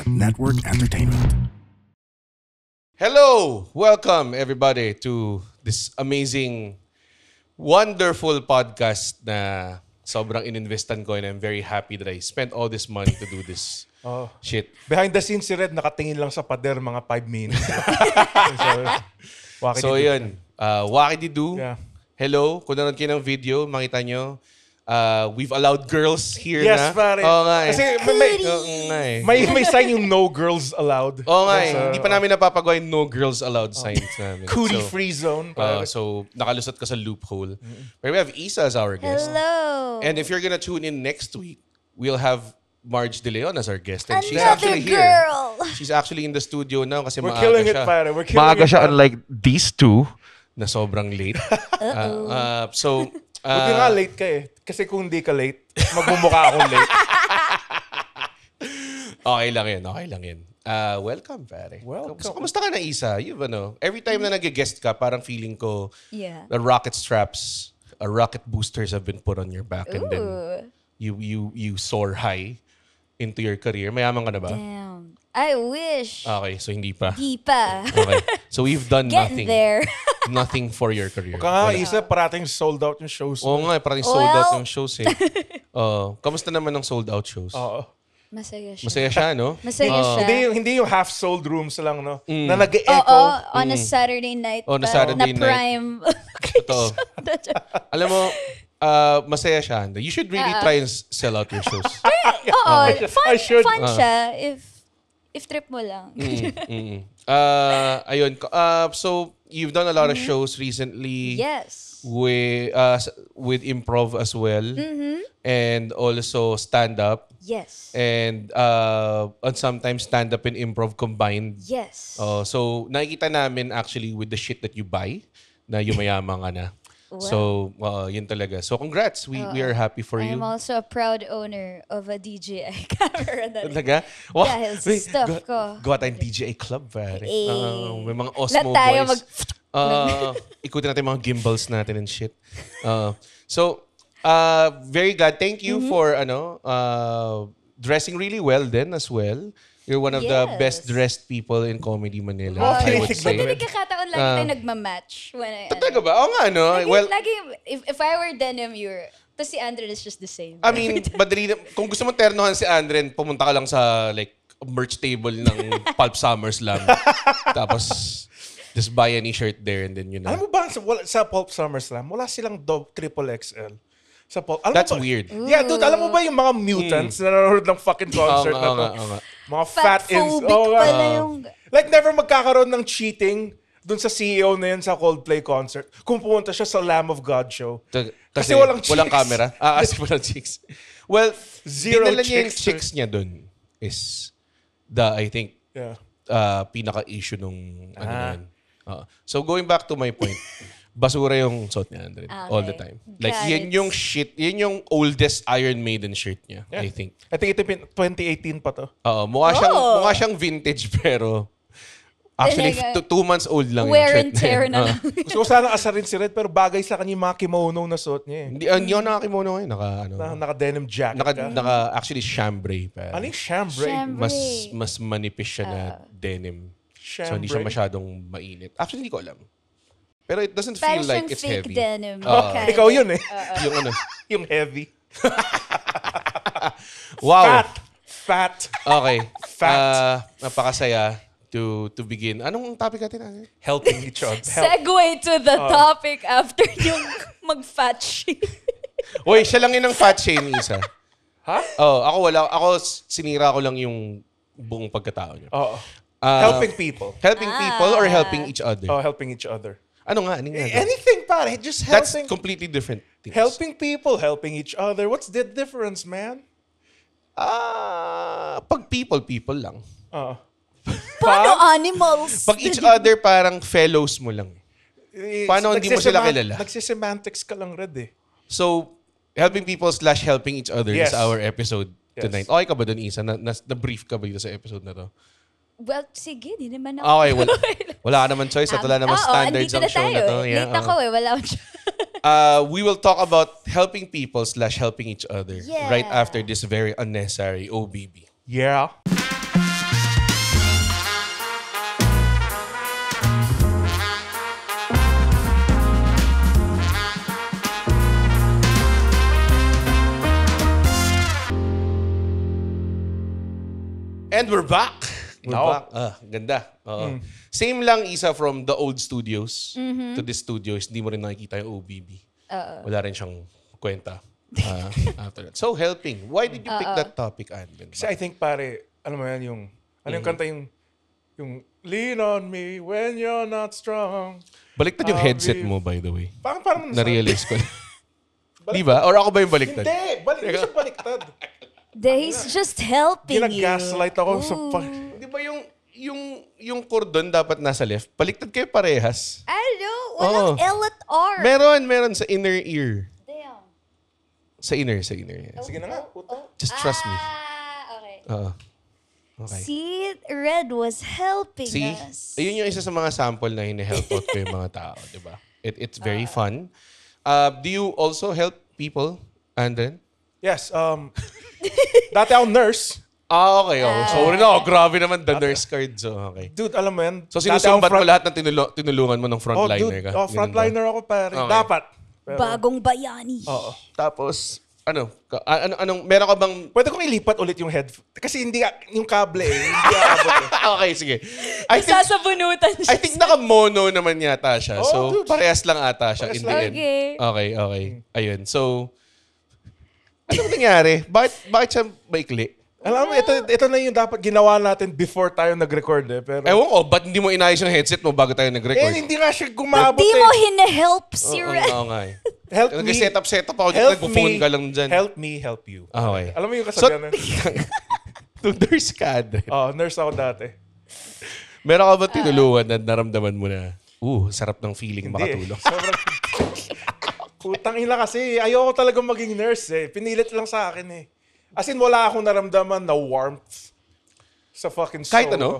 Network Entertainment. Hello! Welcome everybody to this amazing, wonderful podcast na sobrang ininvestan ko and I'm very happy that I spent all this money to do this shit. Behind the scenes si Red nakatingin lang sa pader mga 5 minutes. So yun, Wakididu. Yeah. Hello, kung nanonood kayo ng video, makita nyo, we've allowed girls here Yes, na. pare. Oo nga eh. Kasi Oo nga eh. may sign yung no girls allowed. Oo nga eh. That's, Hindi pa namin napapagawa yung no girls allowed signs namin. Cootie free zone. Pare. So, nakalusot ka sa loophole. But we have Isa as our guest. Hello. And if you're gonna tune in next week, we'll have Marge De Leon as our guest. And she's Another actually here. girl. She's actually in the studio now kasi We're maaga killing it, siya. pare. We're killing Maaga it, siya pare. unlike these two na sobrang late. So, Buti nga late ka eh. Kasi kung hindi ka late, magmumukha akong late. okay lang yun. Welcome, pare. Welcome. Kamusta ka na, Isa? Every time na nag-guest ka, parang feeling ko Yeah. the rocket straps, rocket boosters have been put on your back and then you soar high into your career. Mayaman ka na ba? Damn. I wish. Okay, so hindi pa. Di pa. Okay. So we've done Getting nothing. there. Nothing for your career. Kaya Wala. Isa, parating sold out yung shows. Oo nga, parang sold out Well- yung shows eh. Kamusta naman ang sold out shows? Oo. Masaya siya. Masaya siya, no? Masaya siya. Hindi yung half sold rooms lang, no? Na Oo, nag-echo. on a Saturday night. On a pa, Saturday na night. prime. Totoo. Alam mo, masaya siya. You should really try and sell out your shows. Oo, I should. fun siya if trip mo lang. Ayun. So, you've done a lot of shows recently. Yes. With improv as well. And also stand-up. Yes. And sometimes stand-up and improv combined. Yes. So, nakikita namin actually with the shit that you buy na yumayaman ka na. So, yun talaga. So, congrats. We are happy for I you. am also a proud owner of a DJI camera. Talaga? Wow. Dahil sa stuff ko. Gawa tayong DJI club, pare. May mga Lahat Osmo tayo boys. Ikutin natin mga gimbals natin and shit. Very glad. Thank you for dressing really well then as well. You're one of the Yes. best dressed people in Comedy Manila, I would say. Pati nagkakataon lagi tayo nagmamatch. Talaga ba? Oo nga, no? Well, Lagi, if I were denim, you're... Tapos si Andrew is just the same. I mean, madali na, kung gusto mo ternohan si Andren, pumunta ka lang sa like merch table ng Pulp SummerSlam. Tapos, just buy any shirt there and then you know. Alam mo ba, sa Pulp SummerSlam, wala silang triple XL. Sa Pulp. That's weird. Yeah, dude, alam mo ba yung mga mutants na nanonood ng fucking concert na to? Mga Fatphobic pala yung... Like, never magkakaroon ng cheating dun sa CEO na yun sa Coldplay concert kung pumunta siya sa Lamb of God show. Kasi walang walang chicks. camera. Kasi walang chicks. Well, Zero dinala niya yung chicks. chicks niya dun is I think, Yeah. pinaka-issue nung ano na yun. So going back to my point, basura yung suot niya, Andre. All the time. Like, Got yan it. yung shit, yan yung oldest Iron Maiden shirt niya, Yeah. I think. I think ito 2018 pa to. Mukha siyang vintage pero actually Talaga. 2 months old lang yung Wear shirt and tear na lang. Gusto ko sana asarin si Red pero bagay sa kanya yung mga kimono na suot niya eh. Hindi ako nakakimono ngayon. Naka-denim jacket ka. Actually chambray pa. Ano yung chambray? Mas manipis siya na denim. So hindi siya masyadong mainit. Actually, hindi ko alam. Pero it doesn't feel Parang like siyang it's fake heavy. denim. Ikaw yun eh. Yung ano. Yung heavy. Wow. Fat. Okay. Fat. Napakasaya to begin. Anong topic natin? Helping each other. Segue to the topic after yung mag-fat shit. Uy, siya lang yun ang fat shame, Isa. Ha? Ako wala. Ako sinira ko lang yung buong pagkatao niya. Oo. Helping people. Helping people or helping each other? Oh, helping each other. Ano nga? Ano nga? Anything, pare. Just That's helping. completely different things. Helping people, helping each other. What's the difference, man? Pag people lang. Paano animals? Pag each other, parang fellows mo lang. Paano hindi mo sila kilala? Nagsisemantics ka lang, Red eh. So, helping people / helping each other Yes. is our episode Yes. tonight. Okay ka ba dun, Isa? Na-brief ka ba dito sa episode na to? Well, sige, di naman ako. Okay, wala ka naman choice at wala naman standards ang show na to. Late ako eh, wala akong choice. We will talk about helping people / helping each other Yeah. right after this very unnecessary OBB. Yeah. And we're back. We're No. back. Ganda. Oo. Same lang, Isa, from the old studios to this studios. Hindi mo rin nakikita yung OBB. Wala rin siyang kwenta. After that. So, helping. Why did you pick that topic, Anvin? Kasi I think pare, alam mo yan yung, ano yung kanta yung lean on me when you're not strong. Baliktad yung headset mo, by the way. Parang Na-realize ko. Di ba? Or ako ba yung baliktad? Hindi, hindi siya baliktad. He's just helping you. Ginagaslight ako sa Di ba yung cordon dapat nasa left? Baliktad kayo parehas. I know. Walang L at R. Meron sa inner ear. Damn. Sa inner. Yes. Sige na nga, puta. Just trust me. Okay. Oo. Okay. See, Red was helping See? us. Ayun yung isa sa mga sample na hine-help out ko yung mga tao, di ba? It's very fun. Do you also help people, Andren? Yes, dati ako nurse. Okay. Sorry na. Grabe naman the nurse card. So, okay. Dude, alam mo yan? So, dati sinusumbat ako mo lahat ng tinulungan mo ng frontliner dude, ka? frontliner ako pare. Okay. Dapat. Pero, Bagong bayani. Oo. Tapos, anong, meron ka bang... Pwede kong ilipat ulit yung head. Kasi hindi, yung kable hindi aabot eh. Okay, sige. Sasabunutan siya. I think naka-mono naman yata siya. Oh, so, dude. parehas lang ata siya Parehas in the lang. end. Okay. Okay. Ayun. So, ano nangyari? Bakit siya maikli? Alam mo, ito na yung dapat ginawa natin before tayo nag-record eh. Pero, Ewan ko, ba't hindi mo inayos yung headset mo bago tayo nag-record? hindi nga siya gumabot Di mo eh. hine-help si Oo Red. nga eh. Help me. Nag-setup ako. Help Nagpo-phone me. ka lang dyan. Help me, help you. Okay. Alam mo yung kasabihan na? Nurse ka, Andren. Nurse ako dati. Meron ka ba tinulungan na naramdaman mo na, sarap ng feeling makatulong? Sobrang... Putang ina kasi. Ayoko talaga maging nurse eh. Pinilit lang sa akin eh. As in, wala akong naramdaman na warmth sa fucking soul. Kahit ano? ko.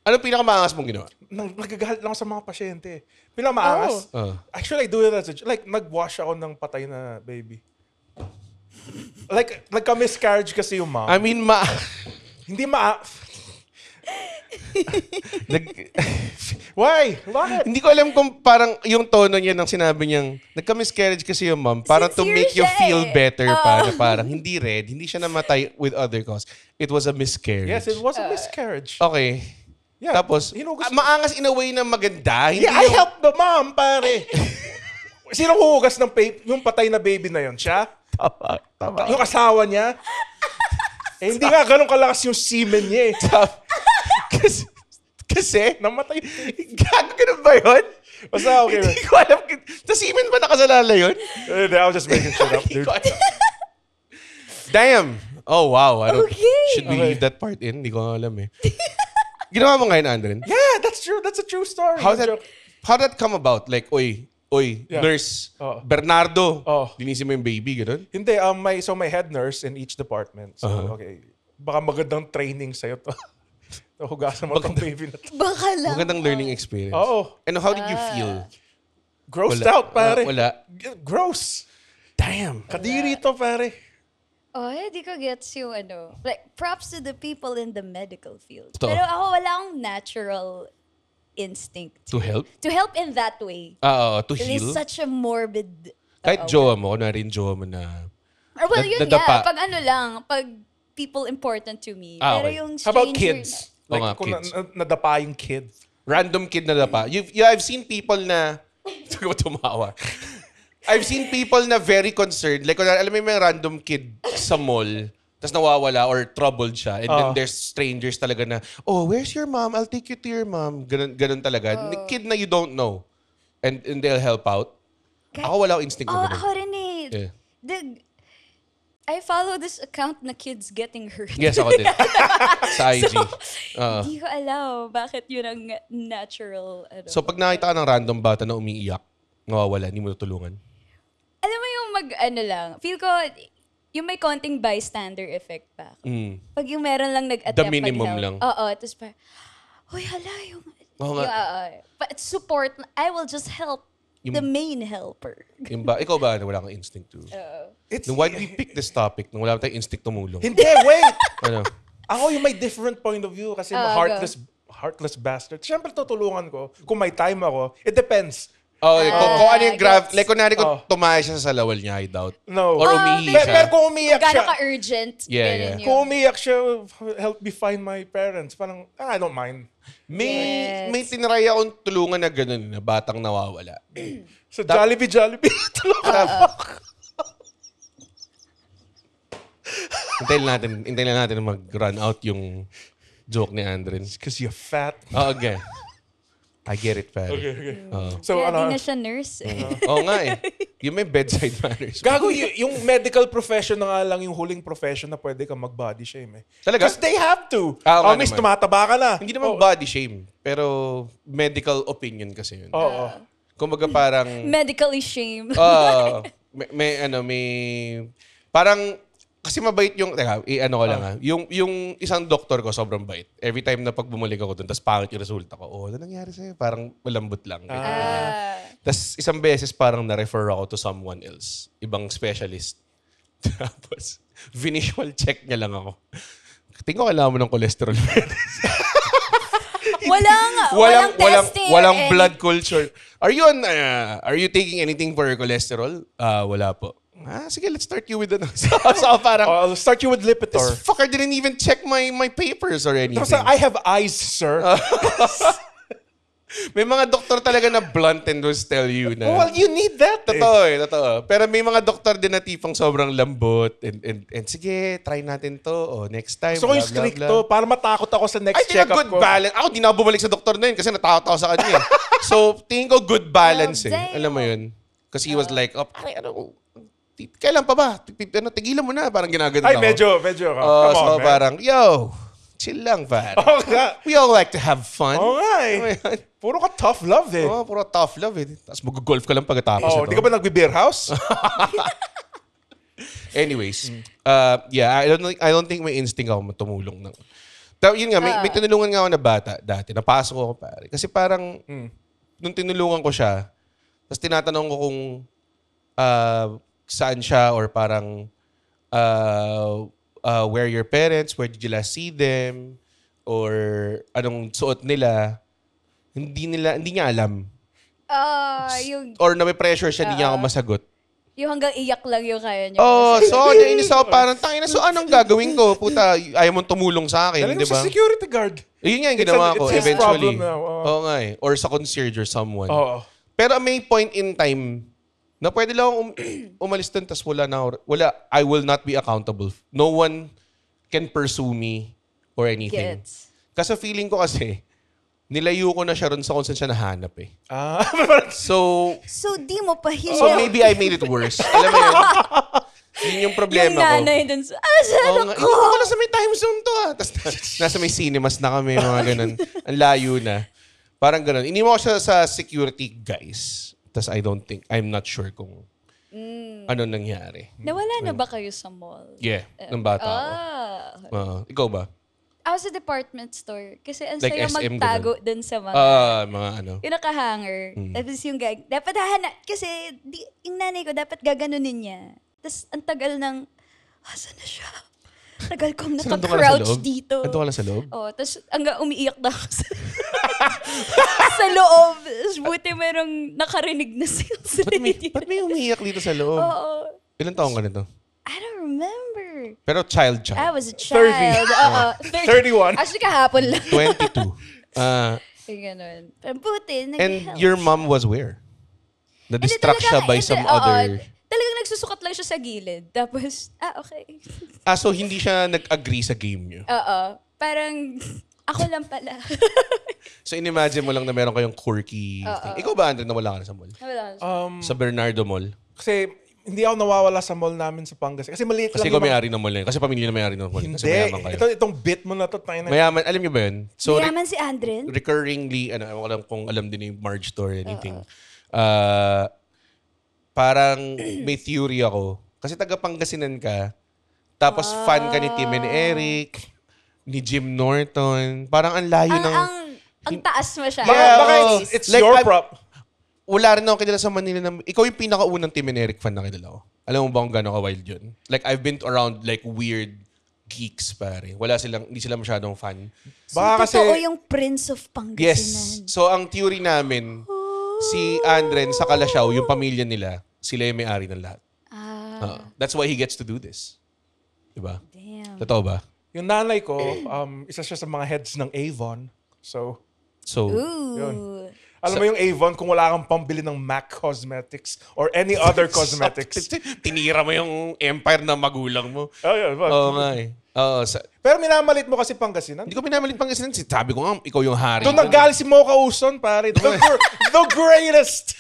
Ano pinakamaangas mong ginawa? Nagagalit lang sa mga pasyente. Pinamaangas. Actually, I do it as a... Like, nag-wash ako ng patay na baby. Like, nagka-miscarriage kasi yung mom. I mean, Hindi Why? Bakit? hindi ko alam kung parang yung tono niya nang sinabi niyang nagka-miscarriage kasi yung mom para to Sincere make you siya feel eh. better para parang hindi red, hindi siya namatay with other cause. It was a miscarriage. Yes, it was a miscarriage. Okay. Yeah, Tapos, hinugas- maangas in a way na maganda. Hindi Yeah, I yung- helped the mom, pare. Sino huhugas ng yung patay na baby na yon? Siya? Tama. Yung asawa niya? Hindi nga ganun kalakas yung semen niya eh. Kasi, Namatay. gago ganun ba yun? Basta okay. Hindi ko alam. Sa semen ba nakasalala yun? I was just making shit up, Hindi dude. ko alam. Damn. Oh, wow. I don't, Okay. Should we Okay. leave that part in? Hindi ko alam eh. Ginawa mo ngayon, Andren? Yeah, that's true. That's a true story. How No that joke. how that come about? Like, Yeah. nurse, Oo. Bernardo, Oo. linisin mo yung baby, gano'n? Hindi, may head nurse in each department. So, okay. Baka magandang training sa'yo to. Hugasan mo tong baby na to. Baka lang. Magandang learning experience. Oo. And how did you feel? Grossed Wala. out, pare. Wala. Gross. Damn. Kadiri to, pare. Di ko gets yung ano. Like, props to the people in the medical field. Totoo. Pero ako wala akong natural instinct. To help? To help in that way. To It heal? is such a morbid... Kahit jowa mo, kunwari yung jowa mo na... Well, yun nadapa. nga. Pag ano lang, pag people important to me. Ah, Pero okay. yung How about stranger kids? Oo Like, nga, kung kids. nadapa yung kid. Random kid na dapa. I've seen people na... Saan ko tumawa? I've seen people na very concerned. Like, alam mo yung random kid sa mall, tapos nawawala or troubled siya. And then there's strangers talaga na, where's your mom? I'll take you to your mom. Ganun talaga. Kid na you don't know. And they'll help out. Ako wala akong instinct na ganun. Ako rin eh. Yeah. I follow this account na kids getting hurt. Yes, ako din. Sa IG. Hindi ko alam bakit yun ang natural. So, pag nakita ka ng random bata na umiiyak, nawawala, hindi mo tutulungan. Alam mo yung feel ko, yung may konting bystander effect pa. Pag yung meron lang nag-attempt The minimum mag-help. lang. Oo, tapos pa, hala, yung Oo nga. but support, I will just help the main helper. Ikaw ba, wala kang instinct to? Why did we pick this topic nung wala tayong instinct tumulong? Hindi, wait! Ano? Ako yung may different point of view kasi heartless bastard. Siyempre tutulungan ko. Kung may time ako, it depends. Oh, kung ano yung gets. like kunwari kung tumaya siya sa salawal niya, I doubt. No. Or umihi Pero siya. kung umiyak Gano'n siya, ka-urgent. Yeah, ganun yeah. yun. kung umiyak siya, help me find my parents. Parang, I don't mind. May tinry akong tulungan na gano'n na batang nawawala. So, Jollibee. Hintayin lang natin mag-run out yung joke ni Andren. Because you're fat. Oh, okay. I get it, pare. Okay. Oo. So, Kaya di ano, na siya nurse. Oo nga eh. Yung may bedside manners. gago, yung medical profession na nga lang yung huling profession na pwede ka mag-body shame eh. Talaga? Because they have to. nga Miss, naman. tumataba ka na. Hindi naman body shame, pero medical opinion kasi yun. Oo. Kumbaga parang, Medically shame. may, parang, kasi mabait yung, ano ko lang yung isang doktor ko sobrang bait. Every time na pag bumalik ako dun, tapos pangit yung resulta ko, ano nangyari sa'yo? Parang malambot lang. Tapos isang beses parang na-refer ako to someone else, ibang specialist. Tapos, visual check niya lang ako. Tingin ko kailangan mo ng cholesterol. walang testing. Walang blood culture. Are you taking anything for your cholesterol? Wala po. Sige, let's start you with so parang, I'll start you with Lipitor. this fucker didn't even check my papers or anything. Tapos, I have eyes, sir. May mga doktor talaga na blunt and will tell you na. Well, you need that. Totoo. Pero may mga doktor din na tipong sobrang lambot and sige, try natin to. Next time, So, blah, yung blah, strict blah. to para matakot ako sa I next think a check-up good ko. balance. Ako, di na ako bumalik sa doktor na yun kasi natakot ako sa kanya. So, tingin ko good balance Oh, damn. Alam mo yun? Kasi he was like, kailan pa ba? Tigilan mo na. Parang ginagano Ay, ako. medyo. Come on, So, man. parang, chill lang, pare. Oo nga. We all like to have fun. Oo nga eh. Puro ka tough love eh. Puro tough love eh. Tapos mag-golf ka lang pagkatapos Oh, ito. di ka ba nagbe-beer house? Anyways, I don't think may instinct ako tumulong ng. Yun nga, may tinulungan nga ako na bata dati. Napasok ako, pare. Kasi parang, nung tinulungan ko siya, tapos tinatanong ko kung saan siya or parang where your parents, where did you last see them, or anong suot nila, hindi niya alam. Or na may pressure siya, hindi niya ako masagot. Yung hanggang iyak lang yung kaya niya. So nainis ako parang, tangina, so anong gagawin ko? Puta, ayaw mong tumulong sa akin, Galing di mo ba? sa security guard. Yun nga yung ginawa ko it's his eventually. problem now. Oo nga eh. Or sa concierge or someone. Oo. Pero may point in time na pwede lang akong umalis dun tas wala, I will not be accountable. No one can pursue me or anything. Gets. Kasi feeling ko kasi, nilayo ko na siya ron sa kung saan siya nahanap eh. So di mo pa maybe I made it worse. Alam mo yun? Yun yung problema yung ko. nanay dun sa, Oo nga. Hindi ko pala sa may time zone to Tapos nasa may cinemas na kami, mga ganun. Ang layo na. Parang ganun. Iniwan ko siya sa security guys. Tapos I'm not sure kung ano nangyari. Nawala na ba kayo sa mall? Yeah, nung bata ako. Ikaw ba? Ako sa department store. Kasi ang Like saya SM magtago dun sa mga... Mga ano. Yung naka-hanger. Tapos yung dapat kasi yung nanay ko dapat gaganunin niya. Tapos ang tagal ng, asan na siya? Tagal kong naka-crouch dito. Nandun ka lang sa loob? Oo, tapos hanggang umiiyak na ako sa loob. Tapos buti merong nakarinig na sales lady. Ba't may umiiyak dito sa loob? Oo. Ilan taong ka nito? I don't remember. Pero child. I was a child. 30. Oo. 31. Actually, kahapon lang. 22. Yung ganun. Pero buti, And nag-help your siya. mom was where? Hindi, Na-distract siya by some other... Talagang nagsusukat lang siya sa gilid. Tapos, okay. So hindi siya nag-agree sa game niyo? Oo. Parang, ako lang pala. So inimagine mo lang na meron kayong quirky thing. Ikaw ba, Andre, nawala ka na sa mall? Wala. Sa Bernardo Mall? Kasi hindi ako nawawala sa mall namin sa Pangasinan. Kasi maliit Kasi lang ikaw yung mga- may-ari ng mall na yun. Kasi pamilya na may-ari ng mall. Kasi Hindi. mayaman kayo. Itong bit mo na to. Mayaman, alam niyo ba yun? So, Mayaman si Andren? recurringly, ewan ko lang kung alam din yung Marge or anything. Parang may theory ako. Kasi taga Pangasinan ka, tapos fan ka ni Tim and Eric, ni Jim Norton. Parang ang layo ng... Ang taas mo siya. Baka Oo. it's Like, your I'm- prop. Wala rin ako kilala sa Manila na... Ikaw yung pinakaunang Tim and Eric fan na kilala ko. Alam mo ba kung gano'n ka-wild yun? Like, I've been around like weird geeks, pare. Hindi sila masyadong fan. So, Baka kasi... totoo yung Prince of Pangasinan. Yes. So, ang theory namin, Si Andren sa Kalasyaw, yung pamilya nila, sila yung may-ari ng lahat. That's why he gets to do this. Diba? Damn. Totoo ba? Yung nanay ko, isa siya sa mga heads ng Avon. So, yun. Ooh. Alam mo yung Avon, kung wala kang pambili ng MAC Cosmetics or any other cosmetics. Tinira mo yung empire na magulang mo. Oh, yeah, Oo nga eh. Pero minamalit mo kasi Pangasinan. Hindi ko pinamalit Pangasinan. Sabi ko nga, ikaw yung hari. Doon naggal si Mocha Uson, pare. The greatest.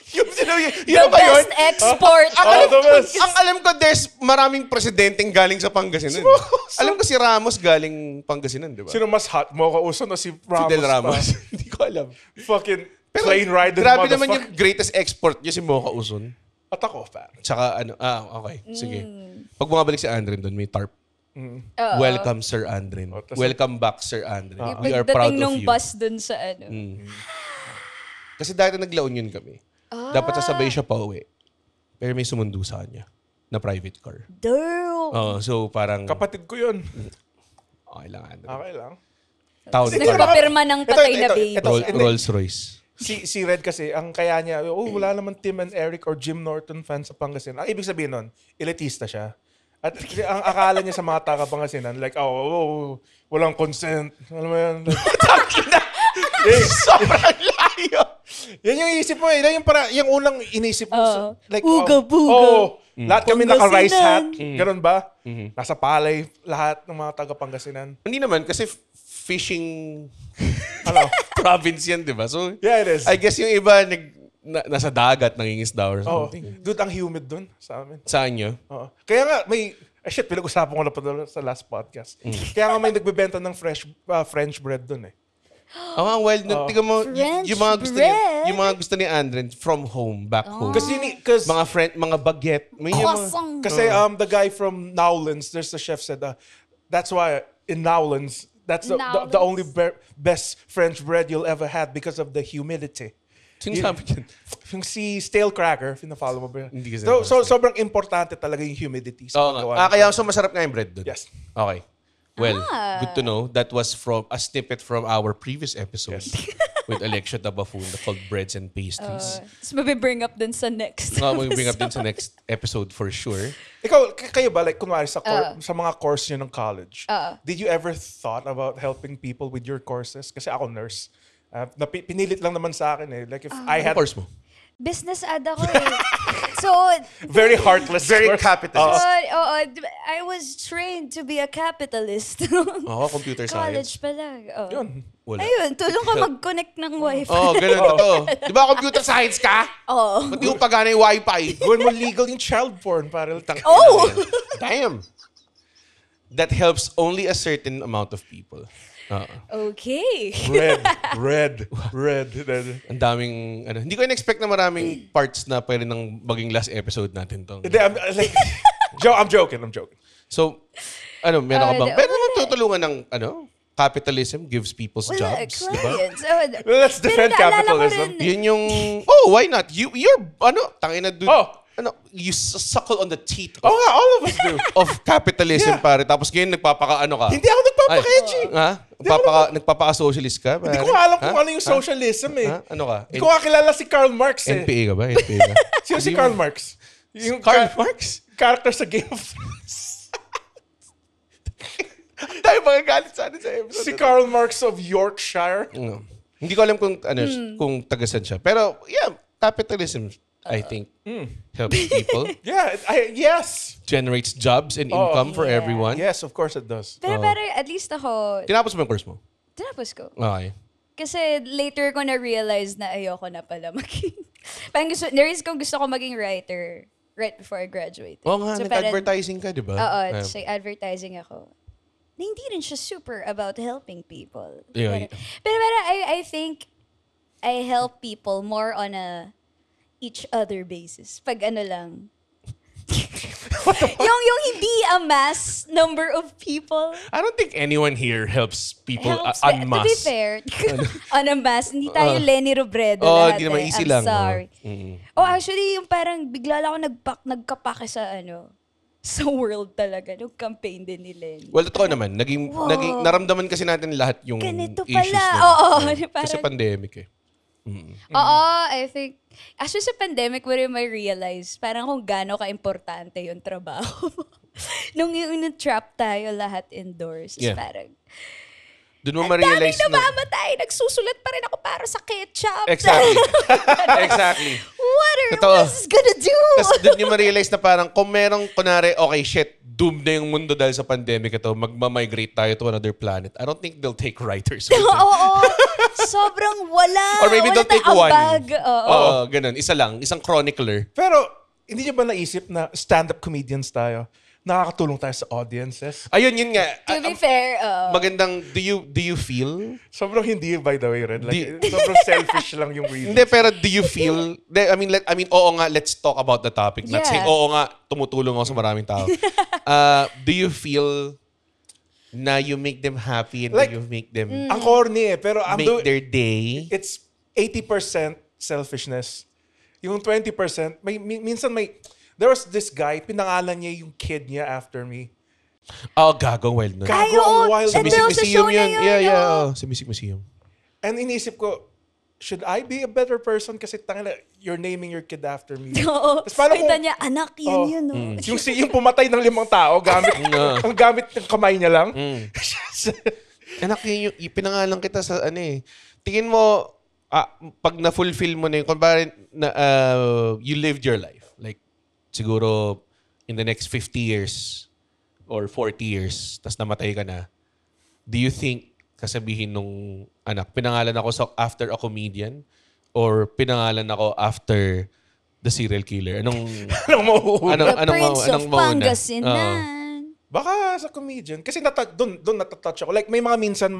Yun The ba yun? best export. Ang alam ko, there's maraming presidenteng galing sa Pangasinan. Alam ko si Ramos galing Pangasinan, di ba? Sino mas hot? Mocha Uson o si Ramos? Fidel Ramos. Pa? Hindi ko alam. Fucking plane rider Grabe naman yung greatest export niya si Mocha Uson. At ako, pare. Tsaka okay. Sige. Pag bumabalik si Andren doon, may tarp. Welcome, Sir Andren. Welcome back, Sir Andren. We are proud Pagdating of nung you. bus dun sa ano. Kasi dati naglaon yun kami. Dapat sasabay siya pa uwi. Pero may sumundo sa kanya na private car. Damn. So parang Kapatid ko yun. okay lang, Andren. Okay lang. Town car. Nagpapirma ng patay na baby. Rolls Royce. Si Red kasi, ang kaya niya, wala naman Tim and Eric or Jim Norton fans sa Pangasinan. Ang ibig sabihin nun, elitista siya. At ang akala niya sa mga taga Pangasinan, like, walang consent. Alam mo yan? Sobrang layo. Yan yung isip mo eh. Yung unang inisip mo. Like, Uga-buga. Lahat kami naka-rice hat. Pangasinan. Ganun ba? Nasa palay lahat ng mga taga Pangasinan. Hindi naman, kasi fishing province yan, di ba? So, Yeah, it is. I guess yung iba nasa dagat, nangingisda or something. Dude, ang humid dun sa amin. Saan nyo? Kaya nga, pinag-usapan ko na pa sa last podcast. Kaya nga may nagbebenta ng French bread dun eh. Ang wild. Tingnan mo, French yung mga gusto ni Andren from home, back home. Kasi Mga baguette. May yung mga, Croissant. Kasi the guy from Nowlands, there's the chef said, that's why in Nowlands, that's the only best French bread you'll ever had because of the humidity. Sino sabi yan? Yung si Stale Cracker, pina-follow mo ba yun? Hindi kasi So sobrang importante talaga yung humidity sa paggawa. Kaya masarap nga yung bread doon. Yes. Okay. Well, good to know. That was from a snippet from our previous episode with Alexia Tabafun called Breads and Pastries. Tapos mabibring up dun sa next. We'll bring up din sa next episode for sure. Kayo ba, like, kunwari sa mga course nyo ng college, did you ever thought about helping people with your courses? Kasi ako nurse. Pinilit lang naman sa akin eh. Like if I had... Course mo? Business ad ako eh. So, Very heartless. Very capitalist. I was trained to be a capitalist. Computer science. College pa lang. Yun. Wala. Ayun, tulong ka mag-connect ng wifi. Ganun to. Di ba computer science ka? Oo. Ba't di mo pagana yung wifi? Gawin mo legal yung child porn para Damn. That helps only a certain amount of people. Okay. Red. Ang daming, hindi ko in-expect na maraming parts na pwede nang maging last episode natin to. Hindi, I'm joking. So, meron ka bang, pwede naman tutulungan ng, capitalism gives people's jobs, di ba? Clients. Let's defend capitalism. Yun yung, why not? You're, tangina dude. You suckle on the teeth All of us do. of capitalism, pare. Tapos ngayon, nagpapaka-ano ka? Hindi ako nagpapaka-edgy. Nagpapaka-socialist ka? Hindi ko alam kung ano yung socialism eh. Ano ka? Hindi ko kilala si Karl Marx eh. NPA ka ba? NPA ka? Sino si Karl Marx? Yung Karl Marx? Character sa Game of Thrones. Tayo magagalit sa atin sa episode. Si Karl Marx of Yorkshire. Hindi ko alam kung kung tagasan siya. Pero yeah, capitalism, I think, helps people. Yeah, yes. Generates jobs and income for everyone. Yes, of course it does. Pero at least ako, Tinapos mo yung course mo? tinapos ko. Okay. Kasi later ko na-realize na ayoko na pala maging... Parang narealize ko gusto ko maging writer right before I graduated. Oo nga, So, nag-advertising ka, di ba? Oo, so advertising ako. Na hindi rin siya super about helping people. Yeah, Pero I think I help people more on a each other basis. Pag lang. yung hindi a mass number of people. I don't think anyone here helps people Helps en To be masse. fair, on a mass, hindi tayo Lenny Robredo lahat. hindi naman easy I'm lang. sorry. Actually, yung parang bigla lang ako nagkapake sa sa world talaga. Nung campaign din ni Lenny. Well, totoo naman. Naging, naramdaman kasi natin lahat yung Ganito issues pala. na. Oo. Kasi Parang, pandemic eh. Oo, I think, actually sa pandemic, mo rin may realize, parang kung gaano ka-importante yung trabaho. Nung trap tayo lahat indoors, Yeah. parang, Doon mo ang daming ma-realize na... namamatay, nagsusulat pa rin ako para sa ketchup. Exactly. Exactly. What are Totoo. us gonna do? Tapos doon nyo ma-realize na parang kung merong, kunwari, okay, shit, doomed na yung mundo dahil sa pandemic ito, magmamigrate tayo to another planet. I don't think they'll take writers with them. Oo. Sobrang wala. Or maybe wala they'll take tayong one. ambag. Oo. Ganun. Isa lang. Isang chronicler. Pero, hindi niyo ba naisip na stand-up comedians tayo? Nakakatulong tayo sa audiences? Ayun, yun nga. To be fair, Magandang, do you feel? Sobrang hindi, by the way, Red. Like, sobrang selfish lang yung reason. Hindi, pero do you feel, I mean, oo nga, let's talk about the topic. Not Yeah. saying, oo nga, tumutulong ako sa maraming tao. Do you feel na you make them happy and Like, you make them Ang corny eh. Pero make their day? it's 80% selfishness. Yung 20%, minsan there was this guy, pinangalan niya yung kid niya after me. Oh, gagong wild nun. Gago Ay, ang oo. wild. Sa And Music there was a Museum show na yun. yun, Yeah, yeah. no? Oh, sa Music Museum. And inisip ko, should I be a better person? Kasi tangina, you're naming your kid after me. Oo. Tapos paano Kita kung- niya, anak, yan Oh. yun. No? Yung pumatay ng 5 tao, ang gamit ng kamay niya lang. Anak, yung pinangalan kita sa tingin mo, pag na-fulfill mo na yun, kung you lived your life. Like, siguro, in the next 50 years or 40 years, tas namatay ka na, do you think, kasabihin nung anak, pinangalan ako after a comedian or pinangalan ako after the serial killer? Anong The Prince of mauna? Pangasinan. Baka sa comedian. Kasi doon natatouch ako. Like, may mga minsan,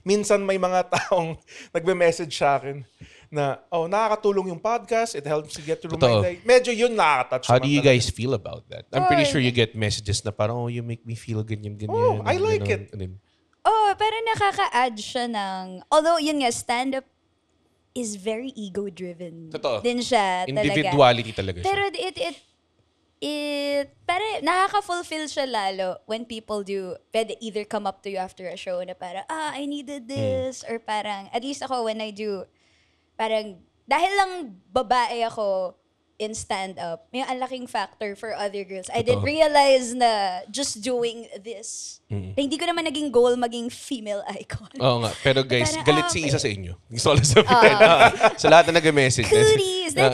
minsan may mga taong nagbe-message sa akin na, nakakatulong yung podcast, it helps you get through Totoo. my day. Medyo yun nakaka-touch. How naman do you talaga. guys feel about that? I'm pretty sure you get messages na parang, you make me feel ganyan. Oh, I like it. Oh, pero nakaka-add siya ng, although yun nga, stand-up is very ego-driven. Totoo. Din siya talaga. Individuality talaga siya. Pero parang nakaka-fulfill siya lalo when people pwede either come up to you after a show na parang, I needed this, or parang, at least ako when I do, parang, dahil lang babae ako in stand-up, may ang laking factor for other girls. I didn't realize na just doing this, na hindi ko naman naging goal maging female icon. Oo nga. Pero guys, Parang, galit si isa sa inyo. Gusto ko lang sabihin. Sa lahat na nag-message. Cooties! Pero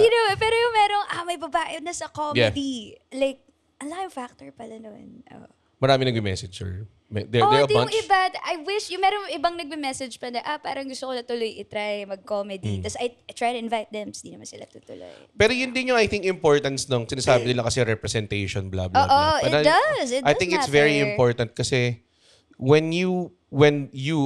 yung merong, may babae na sa comedy. Like, ang laking factor pala nun. Oh. Marami nag-message, sir. They're a Yung bunch. iba, I wish, yung meron ibang nagme-message pa na, parang gusto ko na tuloy i-try mag-comedy. Tapos I try to invite them, hindi naman sila tutuloy. Pero yun din yung, I think, importance ng sinasabi nila kasi representation, blah, blah, Oo, blah. it does. It I does think it's very matter. important kasi when you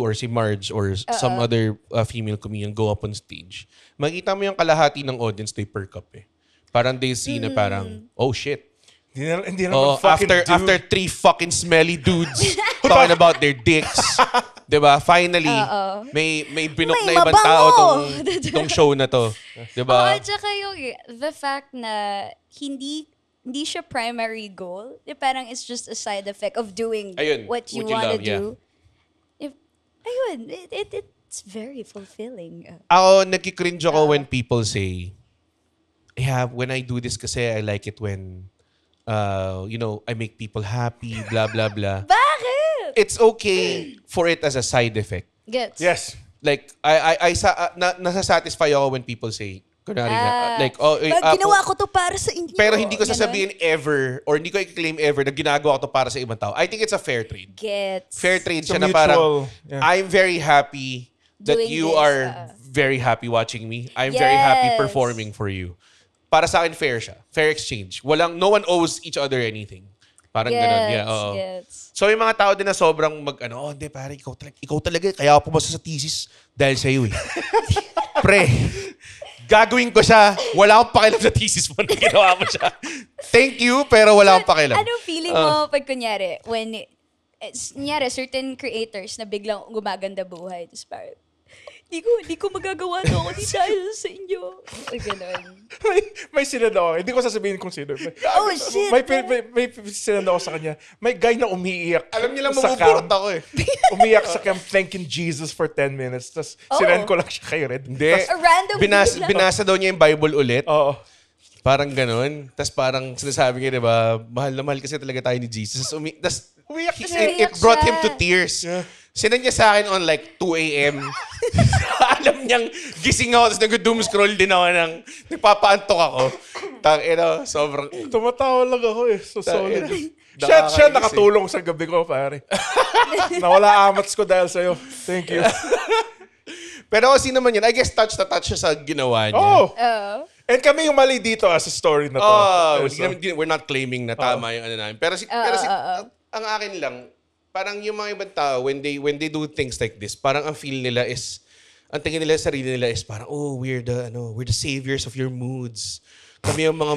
or si Marge or some other female comedian go up on stage, makita mo yung kalahati ng audience, they perk up eh. Parang they see na parang, oh shit. Hindi na Oh, after 3 fucking smelly dudes talking about their dicks. 'Di ba? Finally, may binok May na ibang mabango! tao tong show na to. 'Di ba? At saka yung the fact na hindi siya primary goal. Parang it's just a side effect of doing Ayun, what you what you want to love, yeah. do. It's very fulfilling. Ako, nagki-cringe ako when people say, when I do this kasi I like it when, I make people happy, blah, blah, blah. Bakit? It's okay for it as a side effect. Gets. Yes. Like, nasasatisfy ako when people say, kunwari na, like, ginawa ko to para sa inyo. pero hindi ko Ganon. sasabihin ever, or hindi ko i-claim ever na ginagawa ko to para sa ibang tao. I think it's a fair trade. Gets. Fair trade It's a siya na parang, mutual, yeah. I'm very happy that Doing you this, are very happy watching me. I'm very happy Yes. performing for you. Para sa akin, fair siya. Fair exchange. No one owes each other anything. Parang ganun. Yeah, oo. Gets. So, may mga tao din na sobrang hindi pare, ikaw talaga. Kaya ako pumasa sa thesis dahil sa iyo eh. Pre, gagawin ko siya. Wala akong pakialam sa thesis mo na ginawa mo siya. Thank you, pero wala akong pakialam. Anong feeling mo pag kunyari, certain creators na biglang gumaganda buhay, tapos parang, Di ko magagawa to ako dahil sa inyo. Ay, ganun. may sinad ako. Hindi ko sasabihin kung sino. Oh, shit. May sinad ako sa kanya. May guy na umiiyak. Alam niyo lang, sa mamupurot camp. ako eh. Umiyak sa camp thanking Jesus for 10 minutes. Tapos sinend ko lang siya kay Red. Hindi. A random Binasa daw niya yung Bible ulit. Oo. Parang ganun. Tapos parang sinasabi niya, diba, mahal na mahal kasi talaga tayo ni Jesus. Tapos Umiyak Kasi it brought him to siya. tears. Yeah. Sinend niya sa akin on like 2 a.m. Alam niyang gising ako, tapos nag-doom scroll din ako ng nagpapaantok ako. Sobrang... Tumatawa lang ako eh. So solid. Nakakainis Siya eh. nakatulong sa gabi ko, pare. Nawala amats ko dahil sa'yo. Thank you. Pero kasi naman yun, I guess touch na touch siya sa ginawa niya. Oh! Oo. And kami yung mali dito as a story na to. Oh, So, we're not claiming na tama yung ano namin. Pero ang akin lang, parang yung mga ibang tao, when they do things like this, parang ang feel nila is, ang tingin nila sa sarili nila is parang, oh, we're the saviors of your moods. Kami yung mga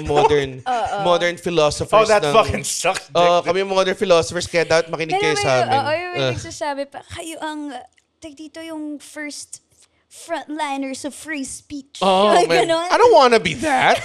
modern philosophers. Oh, that fucking sucks, Dick. Kami yung modern philosophers, kaya dapat makinig kayo sa amin. Oo, yung may nagsasabi pa, kayo ang, dito yung first frontliners of free speech. Oh, Ay, man. ganon. I don't wanna be that.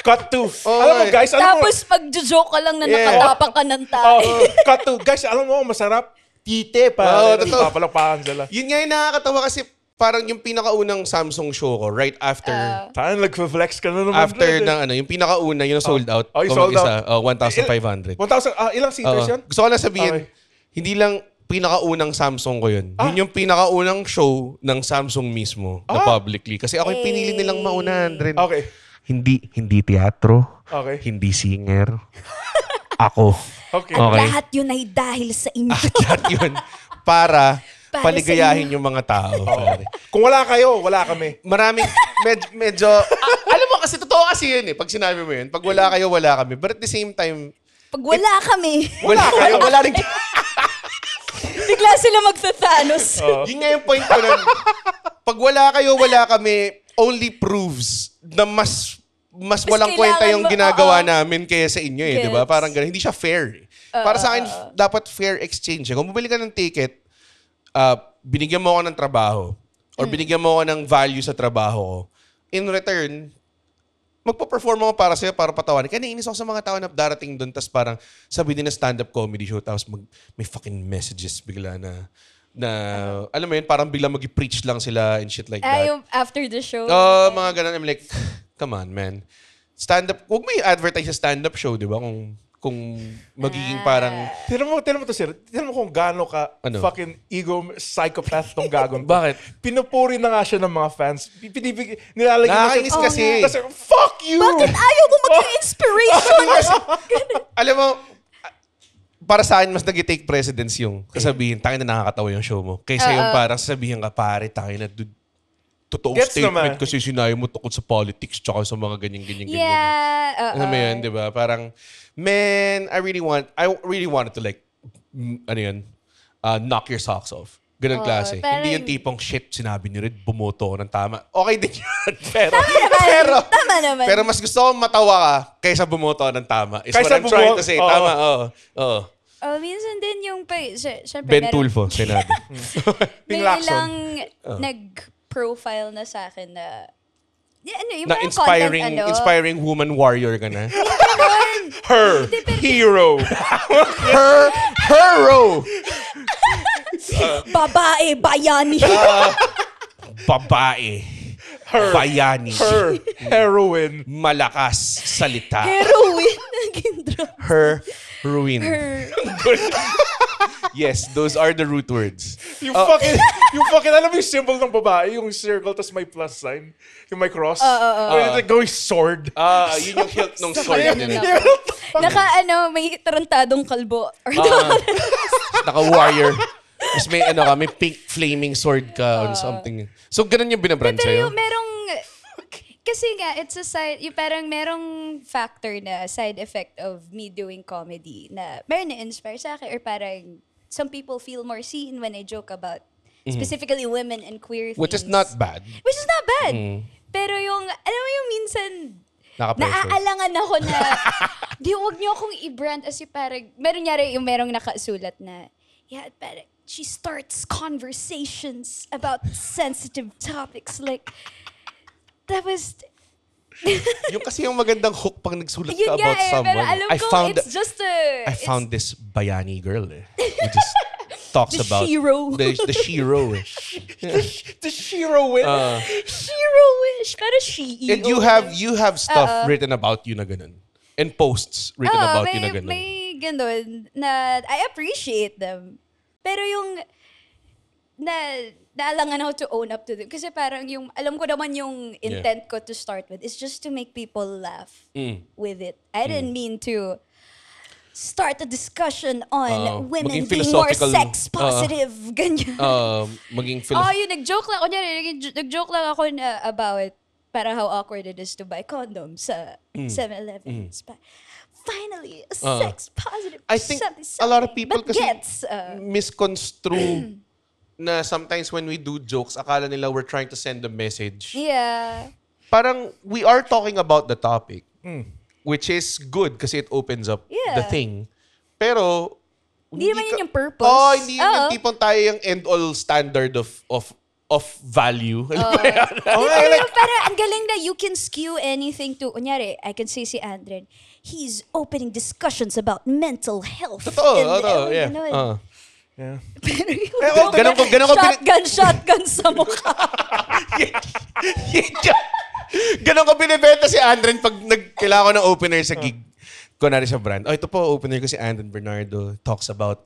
Cut to. Oh, Alam mo, guys, Tapos pag-joke ka lang na Yeah. nakatapak ka ng tayo. cut to. Guys, alam mo, masarap. Tite pa. Oo, totoo. Papalakpakan sila. Yun nga yung nakakatawa kasi parang yung pinakaunang Samsung show ko, right after Saan nag-flex ka na naman. after ng ano, yung pinakauna, yung sold out. Oh, yung kung sold mag-isa, out. 1,500. 1,000, ilang seaters Oo. yun? Gusto ko lang sabihin, Okay. hindi lang pinakaunang Samsung ko yun. Yun yung pinakaunang show ng Samsung mismo na publicly. Kasi ako yung pinili nilang maunahan rin. Okay. Hindi teatro. Okay. Hindi singer. Ako. Okay. Okay. Lahat yun ay dahil sa inyo. Lahat yun. Para Para paligayahin yung mga tao. Pare. Kung wala kayo, wala kami. Maraming, medyo, alam mo kasi, totoo kasi yun eh. Pag sinabi mo yun, pag wala kayo, wala kami. But at the same time, Pag wala kami, wala kayo, wala rin. bigla sila magsa-Thanos. Yun nga yung point ko nun. Pag wala kayo, wala kami, only proves na mas walang kwenta kailangan yung mo- ginagawa namin kaya sa inyo eh, di ba? Gets. Parang ganun. Hindi siya fair. Para sa akin, dapat fair exchange. Kung bumili ka ng ticket, binigyan mo ako ng trabaho or binigyan mo ako ng value sa trabaho ko, in return, magpa-perform ako para sa'yo, para patawanin. Kaya naiinis ako sa mga tao na darating doon, tapos parang sabi din na stand-up comedy show, tapos may fucking messages bigla na alam mo yun, parang bigla mag-preach lang sila and shit like that. Yung after the show. Mga ganun. I'm like, come on, man. Stand-up, huwag mo i-advertise sa stand-up show, di ba? Kung magiging parang... Tignan mo to, sir. Tignan mo kung gaano ka Ano? fucking ego psychopath tong gagon. to. Bakit? Pinupuri na nga siya ng mga fans. Nilalagay na Nakakainis kasi. Kasi, fuck you! Bakit ayaw mo maging inspiration? Alam mo, para sa akin, mas nag-take precedence yung sasabihin, tangin na nakakatawa yung show mo. Kaysa yung parang sasabihin ka, pare, tangin na, dude, totoong Gets statement naman. kasi sinabi mo tungkol sa politics tsaka sa mga ganyan-ganyan. Yeah. Ano mo yun, di ba? Parang, man, I really wanted to like, knock your socks off. Ganun klase. parang- Hindi yung tipong, shit, sinabi ni Red, bumoto ko ng tama. Okay din yun. Tama naman. Pero mas gusto ko matawa ka kaysa bumoto ka ng tama. Is Kaysa what I'm trying bumoto- to say. Oo. Tama, oo. Minsan din yung, syempre, Ben Tulfo, sinabi. may Ping Lacson. ilang nag-profile na sa akin na, yung Na parang inspiring content, inspiring woman warrior ka na. Her hero. Her hero. babae, bayani. Babae. Her. Bayani. Her heroine. Malakas salita. Heroin. Naging drama. Her ruin. Yes, those are the root words. Yung fucking, alam mo yung symbol ng babae, yung circle, tas may plus sign, yung may cross. Like going sword. Yun yung hilt ng sword Ganun din. ako. May tarantadong kalbo. Or Naka-warrior. Tapos may pink flaming sword ka or something. So, ganun yung binabrand Pero sa'yo? yung merong, kasi nga, it's a side, yung parang merong factor na side effect of me doing comedy na meron na-inspire sa akin or parang some people feel more seen when I joke about specifically women and queer things. Which is not bad. Which is not bad. Pero yung, alam mo yung minsan, Naka-pressure. naaalangan ako na, wag niyo akong i-brand as yung parang, merong nakasulat na, yeah, parang she starts conversations about sensitive topics. Like, that was... Yung kasi yung magandang hook pang nagsulat Yun ka nga about eh, someone. pero alam ko, it's just a... I found this bayani girl eh. Who just talks The about shiro. the shiro eh. The Shiro win. Shiro wish. Pero she. And you have stuff written about you na ganun. And posts written about you na ganun. May ganun na I appreciate them. Pero yung naalangan ako to own up to them. Kasi parang yung, alam ko naman yung intent ko to start with is just to make people laugh with it. I didn't mean to start a discussion on women maging being more philosophical, sex positive. Ganyan. Maging Yun, nag-joke lang. Nag-joke lang ako na about para how awkward it is to buy condoms sa 7-Eleven. Finally, a sex positive. I think something, a lot of people but kasi gets, misconstrue na sometimes when we do jokes, akala nila we're trying to send a message. yeah. Parang we are talking about the topic, which is good kasi it opens up the Yeah. thing. Pero, Hindi naman yun yung purpose. Hindi yun yung tipong tayo yung end-all standard of value. Alam mo yan? Pero parang ang galing na you can skew anything to, kunyari, I can say si Andren, he's opening discussions about mental health. Totoo, yeah. Ganun. Yeah. Pero yung ganun ko shotgun sa mukha. Ganon ko binibenta si Andren pag kailangan ko ng opener sa gig. Kunwari sa brand. Ito po, opener ko si Andren Bernardo. Talks about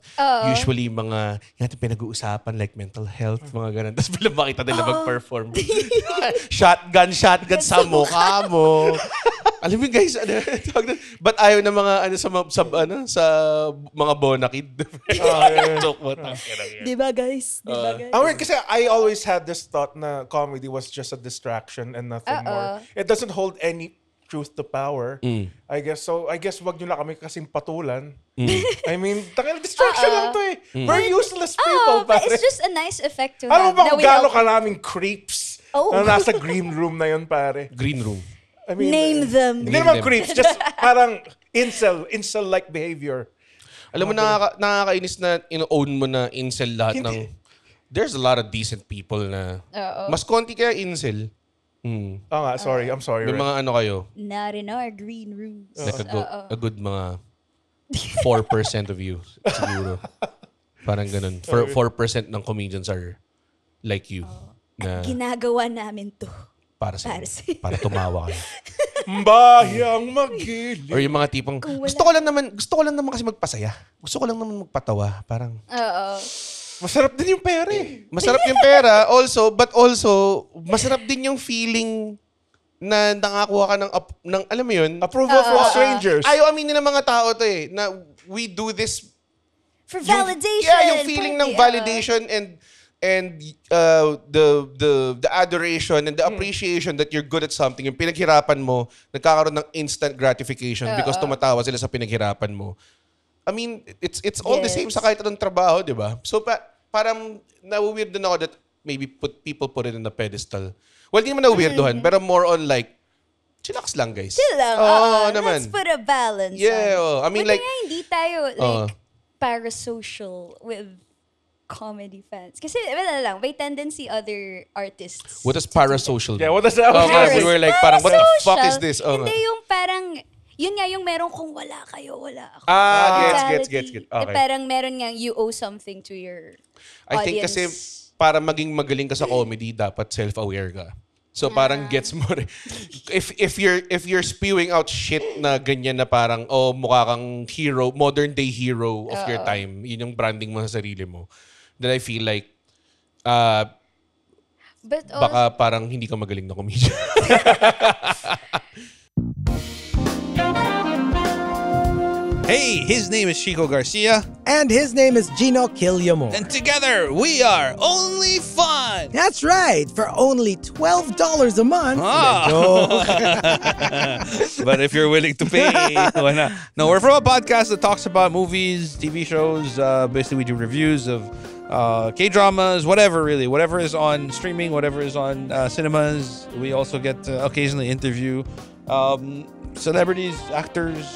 usually mga yung ating pinag-uusapan like mental health, mga ganun. Tapos bilang makita nila mag-perform. shotgun sa mukha mo. Alam mo guys, but ayaw na mga sa mga bonakid. Joke mo. Diba guys? Kasi I always had this thought na comedy was just a distraction and nothing more. It doesn't hold any truth to power. I guess wag nyo lang kami kasing patulan. I mean, distraction lang to eh. Very useless people. But it's just a nice effect to Alam mo have. ba kung gaano karaming creeps Oh. na nasa green room na yun, pare? Green room. I mean, Name them. Hindi naman creeps, just parang incel-like behavior. Alam mo, nakakainis na ino-own mo na incel lahat ng... There's a lot of decent people na... Mas konti kaya incel. Nga, sorry. I'm sorry. May mga ano kayo, Not in our green rooms. like a good mga 4% of you, siguro. Parang ganun. 4% ng comedians are like you. Na Ginagawa namin to. para tumawa kayo. Bayang magilid. Or yung mga tipong, gusto ko lang naman kasi magpasaya. Gusto ko lang naman magpatawa. Parang, Masarap din yung pera eh. masarap yung pera, but also, masarap din yung feeling na nakakuha ka ng alam mo yun? Approval from strangers. Ayaw aminin ng mga tao to eh, na we do this For validation. yung feeling ng validation and the adoration and the appreciation that you're good at something, yung pinaghirapan mo, nagkakaroon ng instant gratification because tumatawa sila sa pinaghirapan mo. I mean, it's all the same sa kahit anong trabaho, di ba? So parang na-weird din ako that maybe people put it in a pedestal. Well, hindi naman na-weirdohan, pero more on like, chillax lang, guys. Chill lang. Naman. Let's put a balance Yeah, on it. I mean, Buti like... nga hindi tayo like parasocial with comedy fans. Kasi, wala lang, may tendency other artists. What does parasocial mean? Yeah, what does that Kasi we were like, parang, what the fuck is Parasocial. this? Hindi yung parang, yun nga yung meron kung wala kayo, wala ako. gets. Mentality. Okay. Parang meron nga, you owe something to your I think audience. kasi para maging magaling ka sa comedy, dapat self-aware ka. So parang gets mo rin. If you're spewing out shit na ganyan na parang mukha kang hero, modern day hero of your time, yun yung branding mo sa sarili mo. Then I feel like But also, baka parang hindi ka magaling na comedian. Hey, his name is Chico Garcia, And his name is Gino Killiamore. and together we are Only Fun. That's right, for only $12 a month. But if you're willing to pay, why not? No, we're from a podcast that talks about movies, TV shows. Basically, we do reviews of K-dramas, whatever is on streaming, whatever is on cinemas. We also get to occasionally interview celebrities, actors,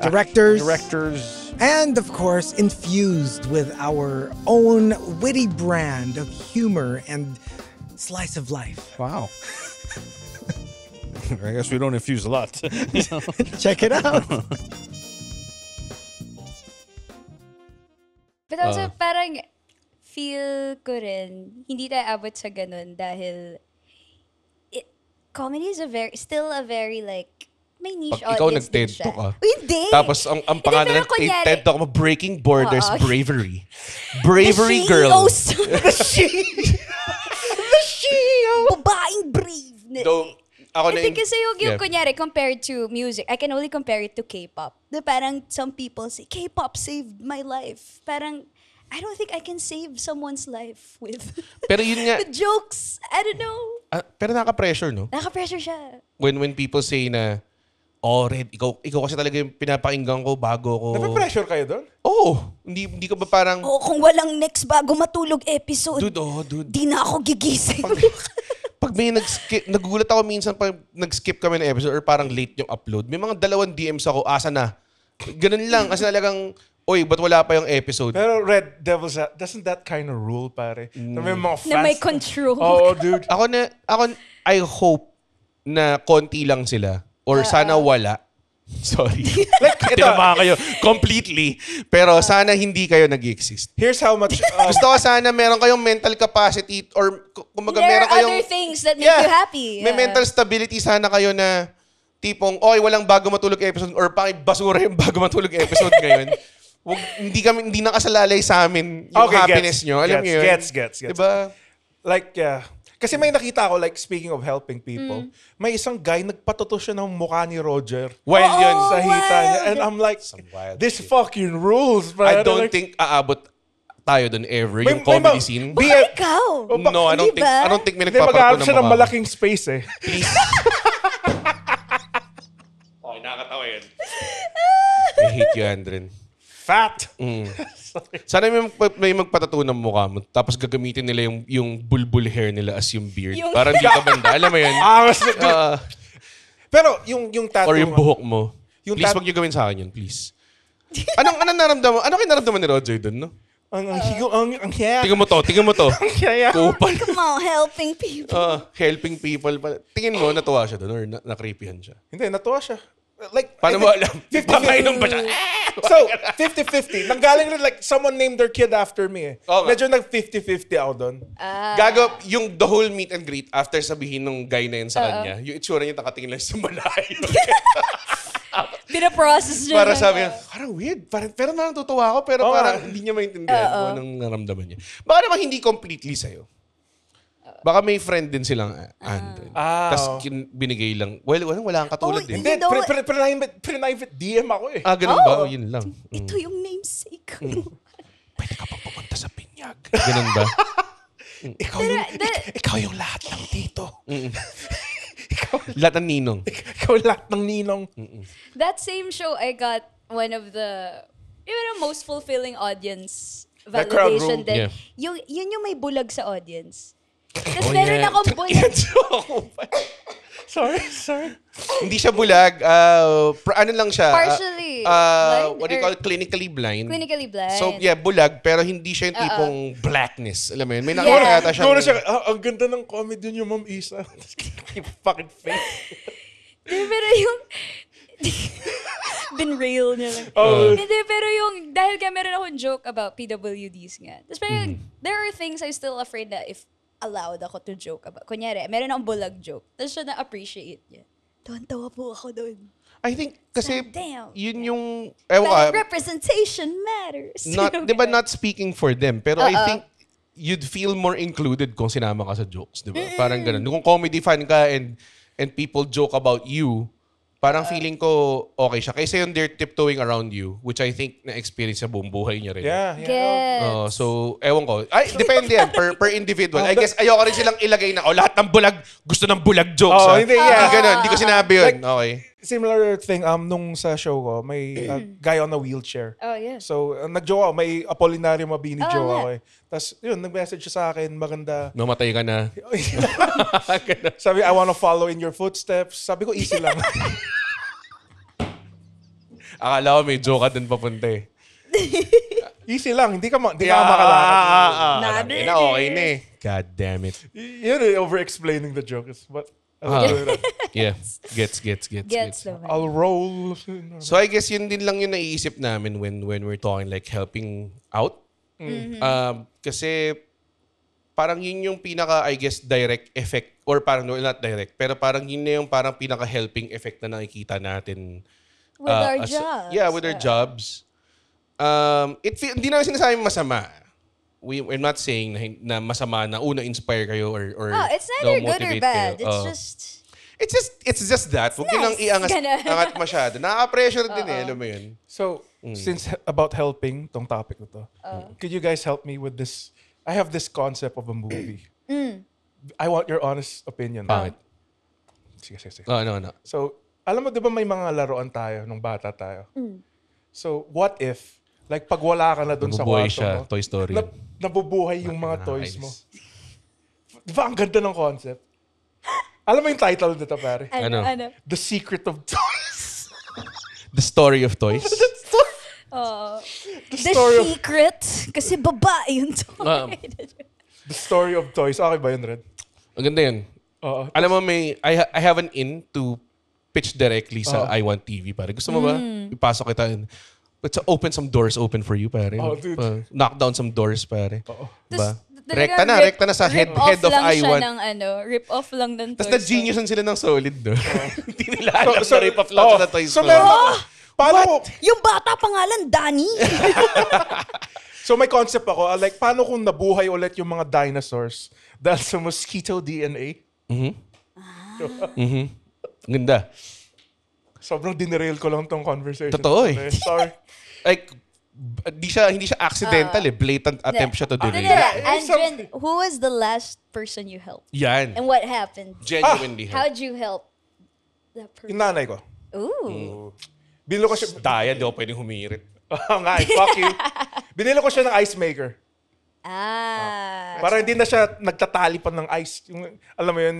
Directors. And of course, infused with our own witty brand of humor and slice of life. Wow. I guess we don't infuse a lot. Check it out. But also, parang feel ko rin, hindi tayo abot sa ganun dahil comedy is still a very like, may niche Pag ikaw audience din nag-TED siya. Talk Hindi! Tapos ang pangalan pero ng kunyari- TED Talk mo, Breaking Borders Oo. Bravery. Bravery girl. The CEO! Babaeng brave. Though, ako na Hindi kasi yung yeah. kunyari, compared to music, I can only compare it to K-pop. Parang some people say, K-pop saved my life. Parang, I don't think I can save someone's life with Pero yun nga, with jokes. I don't know. pero nakaka-pressure, no? Naka-pressure siya. When people say na, oh, Red, ikaw kasi talaga yung pinapakinggan ko bago ko. Nape-pressure kayo doon? Oo. Hindi ka ba parang, Oo, kung walang next bago matulog episode, dude. di na ako gigising. Pag may nagulat ako minsan pag nag-skip kami ng episode or parang late yung upload, may mga 2 DMs ako, asa na? Ganun lang. Kasi talagang, oy, ba't wala pa yung episode? Pero Red Devils, doesn't that kind of rule, pare? Na may mga fans. Na may control. Oo, dude. Ako, I hope na konti lang sila. Or sana wala. Sorry. Like, ito, Tinamaan kayo completely. Pero sana hindi kayo nag-exist. here's how much... Gusto ko sana meron kayong mental capacity or kumbaga There meron are kayong... other things that make you happy. May mental stability sana kayo na tipong, oy, walang bago matulog episode or basura yung bago matulog episode ngayon. Hindi nakasalalay sa amin yung Okay, happiness nyo. Alam niyo yun? Gets. Diba? Like, yeah. Kasi may nakita ako, like, speaking of helping people, may isang guy, nagpatuto siya ng mukha ni Roger. Wild yun. Sa hita niya. wild. And I'm like, wild this shit. fucking rules, bro. I don't think aabot tayo dun ever. Yung comedy scene. Baka ikaw. No, I don't think may Hindi, nagpapatuto mag-aarap ng siya ng mukha. malaking space eh. Please. Okay, nakakatawa yan. I hate you, Andren. Fat. Sana may magpatato ng mukha mo tapos gagamitin nila yung bulbul hair nila as yung beard. Yung- Parang dito banda. Alam mo yun? Angas na, dude. Pero yung tattoo... Or yung buhok mo. Yung Please, tat- wag niyo gawin sa akin yun, please. Anong naramdaman? Ano kayo naramdaman ni Roger dun, no? Ang yeah. Tingnan mo to. Yeah. Kupal. Come on, helping people. Helping people. Tingin mo, natuwa siya dun or na-creepyhan siya? Hindi, natuwa siya. Like, Paano mo alam? 50-50. Pakainom pa siya. So, 50-50. Nanggaling rin like someone named their kid after me eh. Oo nga. Medyo nag-50-50 ako doon. Gago, yung the whole meet and greet after sabihin nung guy na yun sa kanya, yung itsura niya nakatingin lang sa malayo. Pinaprocess niya. Para lang. sabi niya, parang weird. Pero natutuwa ako, pero Oo parang nga. hindi niya maintindihan kung anong naramdaman niya. Baka naman hindi completely sa'yo. Baka may friend din silang Andren. Tapos binigay lang. Well, wala kang katulad din. Hindi, You know private DM ako eh. Ganun ba? Yun lang. Ito yung namesake. Pwede ka pang pumunta sa pinyag. Ganun ba? Ikaw yung lahat ng dito. Lahat ng ninong. Ikaw lahat ng ninong. That same show, I got one of the most fulfilling audience The crowd validation. room. That Yeah. yun yung may bulag sa audience. Tapos meron akong bulag. Sorry. Hindi siya bulag. Ano lang siya? Partially blind what do you or- call it? Clinically blind. Clinically blind. So, yeah, bulag. Pero hindi siya yung tipong blackness. Alam mo yun? May Yeah. nakita yata siyang... Siguro siya, ang ganda ng comedy niyo, Ma'am Isa. Yung fucking face. Pero yung... Binrail niya lang. Hindi, pero yung... Dahil ka meron akong joke about PWDs nga. Tapos parang, there are things I'm still afraid na if allowed ako to joke about. Kunyari, meron akong bulag joke. Tapos siya na-appreciate niya. Tawa po ako doon. I think kasi Damn. yun yung... Ewan ka, But representation matters. di ba not speaking for them, pero I think you'd feel more included kung sinama ka sa jokes, di ba? Parang ganun. Kung comedy fan ka and people joke about you, parang feeling ko okay siya. Kaysa yung they're tiptoeing around you, which I think na-experience sa buong buhay niya rin. Yeah. Get. So, ewan ko. Ay, depende yan. Per individual. I guess, ayoko rin silang ilagay na, lahat ng bulag, gusto ng bulag jokes. Hindi, yeah. Hindi ganun. Hindi ko sinabi yun. Like, Okay. Similar thing, nung sa show ko, may guy on a wheelchair. Oh, yeah. So, nag-joke ako, may Apolinario Mabini joke nga. ako eh. Tapos, yun, nag-message siya sa akin, maganda. Namatay ka na. Sabi, I wanna follow in your footsteps. Sabi ko, easy lang. Akala ko may joke ka dun papunta eh. Easy lang, hindi ka makalakad. Okay na eh. God damn it. Yun over-explaining the joke is what... Yeah. Gets. Gets naman. I'll roll. So I guess yun din lang yung naiisip namin when we're talking like helping out. Kasi parang yun yung pinaka, I guess, direct effect or parang no, not direct, pero parang yun na yung parang pinaka helping effect na nakikita natin. With our as- jobs. Yeah, with our jobs. Hindi namin sinasabing masama. We're not saying na masama na inspire kayo or It's neither good or motivate bad. kayo. It's just that. Huwag nyo lang nice. iangat masyado. Nakaka-pressure din eh. Alam mo yun. So, since about helping, tong topic na to, could you guys help me with this? I have this concept of a movie. I want your honest opinion. Bakit? Sige. No. So, alam mo, di ba may mga laruan tayo nung bata tayo? So, what if, like, pag wala ka na dun sa Nabubuhay kwarto siya, mo, Toy Story. nabubuhay yung mga toys mo. Nice. Di ba ang ganda ng concept? Alam mo yung title nito, pare? Ano? The Secret of Toys. The Story of Toys. The The story of secret. Kasi babae yun to. The Story of Toys. Okay ba yun, Red? Ang ganda yun. Oo. Alam mo, I have an in to pitch directly sa I Want TV, pare. Gusto mo ba? Ipasok kita in. Let's open some doors open for you, pare. Oh, dude. Knock down some doors, pare. Diba? Talagang Rekta na sa head rip-off of lang I siya Want. ng rip-off lang ng Tapos Toy na-geniusan sila ng solid, no? Hindi nila alam na rip-off lang siya ng Toy So, Story. paano, Story. Yung bata pangalan, Danny. so may concept ako, like, paano kung nabuhay ulit yung mga dinosaurs dahil sa mosquito DNA? Ganda. Sobrang dinerail ko lang tong conversation. Totoo eh. Sorry. Like, hindi siya accidental eh. Blatant attempt siya to delay. Andren, who was the last person you helped? Yan. And what happened? Genuinely. How'd you help that person? Yung nanay ko. Ooh. Binilo ko siya. Daya, di ako pwedeng humirit. Nga, fuck you. Binilo ko siya ng ice maker. Para hindi na siya nagtatali pa ng ice. Yung, alam mo yun,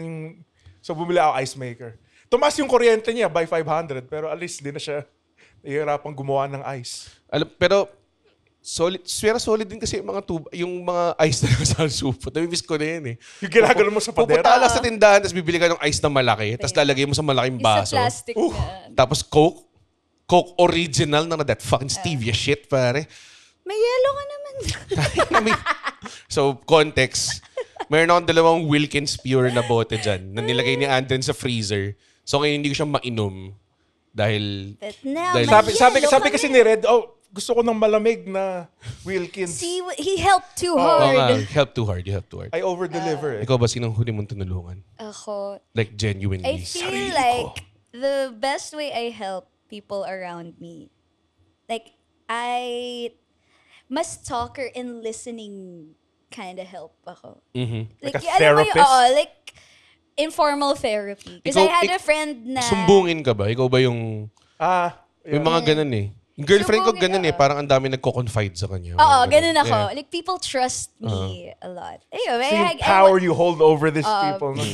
so bumili ako ice maker. Tumaas yung kuryente niya by 500, pero at least hindi na siya nahihirapang gumawa ng ice. Pero solid din kasi yung mga yung mga ice na nasa supot. Nami-miss ko na yun eh. Yung ginagano mo sa padera. Pupunta ka lang sa tindahan, tapos bibili ka ng ice na malaki, tapos lalagay mo sa malaking Yung sa baso. plastic na. Tapos Coke original na that fucking stevia shit, pare. May yellow ka naman. So, context. Meron akong 2 Wilkins Pure na bote dyan na nilagay ni Andren sa freezer. So, ngayon hindi ko siya mainom dahil... But now, Dahil- may Sabi yellow kasi ka ni Red, gusto ko ng malamig na Wilkins. See, he helped too Oo nga, hard. help too hard. You help too hard. I over-deliver eh. Ikaw ba, sinong huli mong tinulungan? Ako, Like, genuinely. I feel like the best way I help people around me, like, mas talker and listening kind of help ako. Like a alam mo yung, therapist? like, informal therapy. Because Ikaw- I had a friend na... Sumbungin ka ba? Ikaw ba yung... May mga ganun eh. Yung girlfriend ko Sumbungin, ganun eh. Parang ang dami nagko-confide sa kanya. Oo, Mga ganun ako. Yeah. Like, people trust me a lot. Ayun, So yung power you hold over these people. No?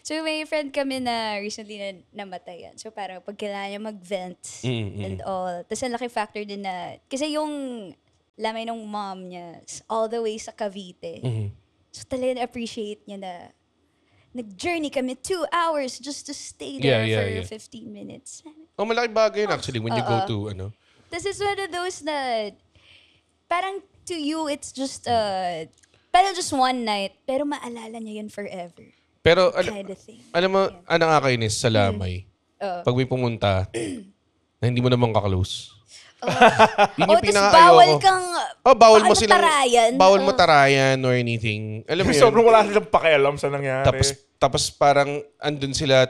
So may friend kami na recently na namatayan. So parang pag kailangan niya mag-vent and all. Tapos ang laki factor din na, kasi yung lamay ng mom niya all the way sa Cavite. So talaga na-appreciate niya na nag-journey kami 2 hours just to stay there for 15 minutes. Oh, malaking bagay yun actually when you go to, ano. This is one of those na parang to you, it's just parang just one night, pero maalala niya yun forever. Pero, Kind of thing. alam mo, ano nakakainis sa Lamay? Pag may pumunta, na hindi mo naman kaklose. Yun yung Tapos pinaka-ayaw bawal ko. kang Bawal mo silang, matarayan. bawal matarayan or anything. Alam mo yun? Sobrang wala silang pakialam sa nangyari. Tapos parang andun sila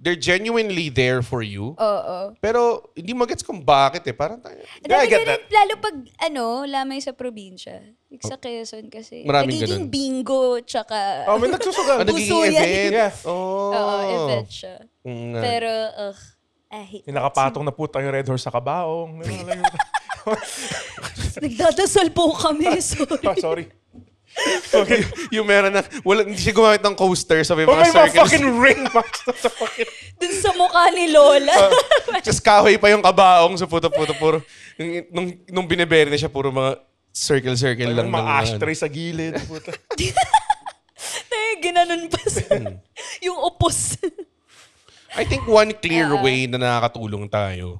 they're genuinely there for you. Oo. Pero hindi mo gets kung bakit eh. Parang tayo. I get that. Lalo pag, lamay sa probinsya. Like sa Quezon kasi. Maraming nagiging ganun. bingo, tsaka... May nagsusugal. Nagiging Puso yan. event. Yeah. Oo, event siya. nga. Pero, I hate Yung nakapatong na puta yung Red Horse sa kabaong. Nagdadasal po kami. Sorry. Sorry. yung meron na, hindi siya gumamit ng coaster sa may Oh, mga may mga circles. fucking ring marks sa fucking... Dun sa mukha ni Lola. Tapos kahoy pa yung kabaong sa puto-puto. Puro, nung binibere na siya, puro mga circle-circle lang. Mga ng ashtray sa gilid. Puta. Ginanon pa yung upos. I think one clear way na nakakatulong tayo,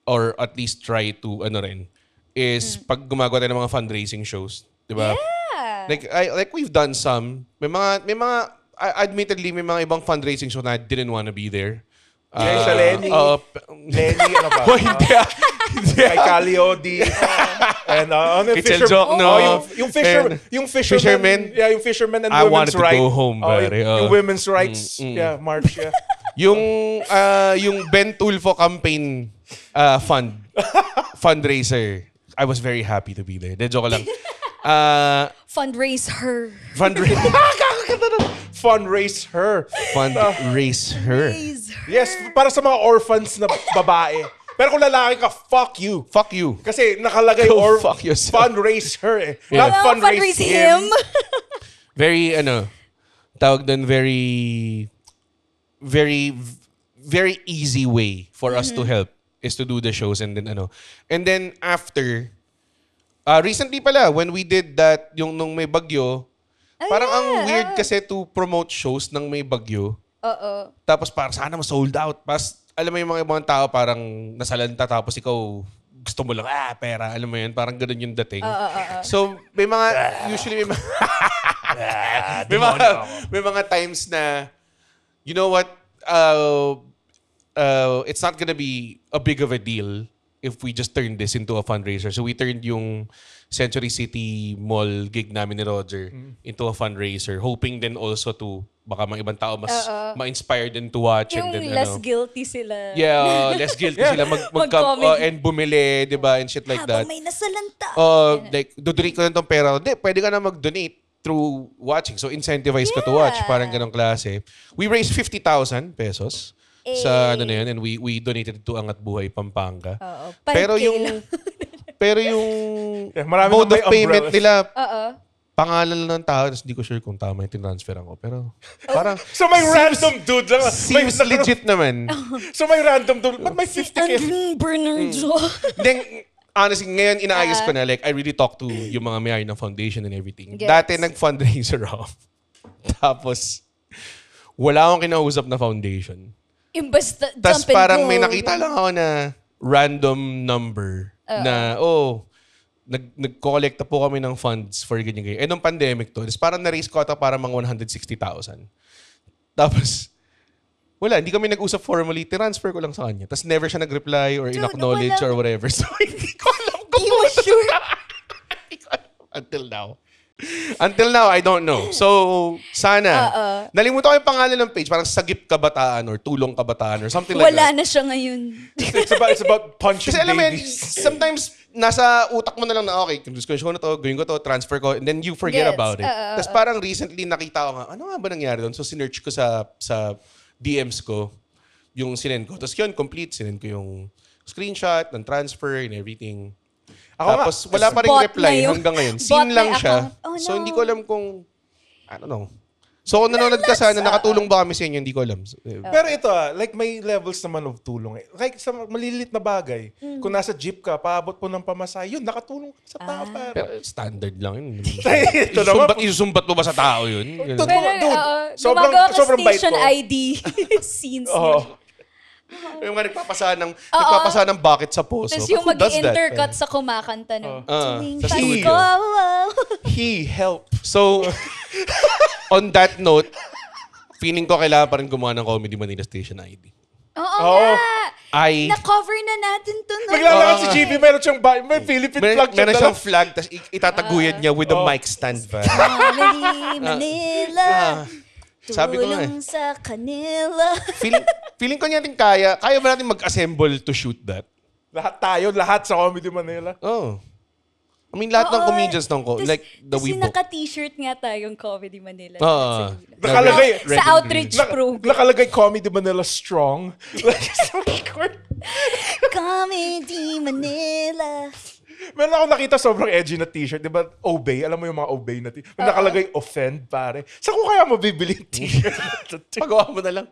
or at least try to, is pag gumagawa tayo ng mga fundraising shows. Diba? Yeah. Like we've done some. May mga, admittedly, may mga ibang fundraising show na I didn't wanna be there. Yung sa Lenny. Lenny, ano ba? Hindi. Kay Caliodi. And Kay Cheljok, no? Yung fisherman. Yeah, yung fisherman and I women's wanted to rights. go home, pare. Yung women's rights. Yeah, march. Yeah. Yung Ben Tulfo campaign fundraiser, I was very happy to be there. De joke lang. Fundraise her. Fundraise Fundraise her. Yes, para sa mga orphans na babae. Pero kung lalaki ka, fuck you. Fuck you. Kasi nakalagay Go fuck yourself. fundraise her eh. Yeah. Not fundraise him. Very, tawag doon, very, very, very easy way for us to help is to do the shows and then And then after, recently pala, when we did that, yung nung may bagyo, parang ang weird kasi to promote shows nang may bagyo. Oo. Tapos parang sana sold out. Tapos alam mo yung mga ibang tao parang nasalanta tapos ikaw gusto mo lang, pera. Alam mo yun, parang ganun yung dating. So may mga, usually may mga, may mga times na, you know what, it's not gonna be a big of a deal if we just turn this into a fundraiser. So we turned yung Century City Mall gig namin ni Roger into a fundraiser, hoping then also to baka mga ibang tao mas ma-inspired din to watch. Yung and then, less guilty sila. Yeah, less guilty sila Mag-comment. and bumili, di ba, and shit like that. Habang may nasalanta. Like, dodonate ko lang tong pera. Hindi, pwede ka na mag-donate through watching. So, incentivize ka to watch. Parang ganong klase. We raised 50,000 pesos sa na yun, and we donated to Angat Buhay, Pampanga. Oo. Pero yung marami mode nang of may payment Oo. nila, pangalan lang ng tao, tapos hindi ko sure kung tama yung tinransferan ko. Pero parang So may random dude lang. seems legit naman. So may random dude. Ba't may 50k? Andrew Bernardo. Then, honestly, ngayon inaayos ko na. Like, I really talk to yung mga may-ari ng foundation and everything. Gets. Dati nag-fundraiser ako. Tapos, wala akong kinausap na foundation. Imbasta Tapos jump and parang go. may nakita lang ako na random number na, nagko-collecta po kami ng funds for ganyan-ganyan. Nung pandemic to, tapos parang na-raise ko ata parang mga 160,000. Tapos, wala, hindi kami nag-usap formally. Transfer ko lang sa kanya. Tapos never siya nag-reply or in-acknowledge or whatever. So, hindi ko alam kung Di mo sure. Until now, I don't know. So, sana. Nalimutan ko yung pangalan ng page. Parang Sagip Kabataan or Tulong Kabataan or something like Wala that. na siya ngayon. It's about punching Kasi alam mo, babies. sometimes nasa utak mo na lang na, okay, gusto ko na to, gawin ko to, transfer ko, and then you forget Gets. about it. Tapos parang recently nakita ko nga, ano nga ba nangyari doon? So, sinearch ko sa DMs ko yung sinend ko. Tapos yun, complete. Sinend ko yung screenshot ng transfer and everything. Tapos wala pa rin Bot reply na yun. hanggang ngayon. Bot Seen na lang siya. account. Oh, So no. hindi ko alam kung, I don't know. So kung nanonood ka sana, nakatulong ba kami sa inyo? Hindi ko alam. Pero ito like may levels naman of tulong eh. Like sa maliliit na bagay. Kung nasa jeep ka, paabot po ng pamasahe, yun, nakatulong ka sa tao. Pero standard lang yun. Ito naman. Isusumbat mo ba sa tao yun? Dude, Pero, sobrang sobrang bait station ko. ID scenes Oo. Yung nga nagpapasa ng bucket sa puso. Tapos yung Who does that? mag-intercut sa kumakanta ng tuwing Sa Pasko. studio. He helped. So, on that note, feeling ko kailangan pa rin gumawa ng Comedy Manila Station ID. Oo nga. Na-cover na natin to. No? Naglalakad si GB, meron siyang may Philippine flag. Meron siyang flag, tapos itataguyod niya with the mic stand ba? Comedy Manila. Sabi ko nga Tulong sa kanila. feeling ko niya din kaya ba natin mag-assemble to shoot that? Lahat sa Comedy Manila. Oh. I mean, lahat ng Oo. comedians ng like the Kasi Weibo. naka-t-shirt nga tayong Comedy Manila. Oo. Nakalagay. Sa outreach program. Nakalagay Comedy Manila strong. Comedy Manila. Meron ako nakita sobrang edgy na t-shirt. Di ba? Obey. Alam mo yung mga Obey na t-shirt. May nakalagay offend, pare. Saan ko kaya mabibili yung t-shirt? Pagawa mo na lang.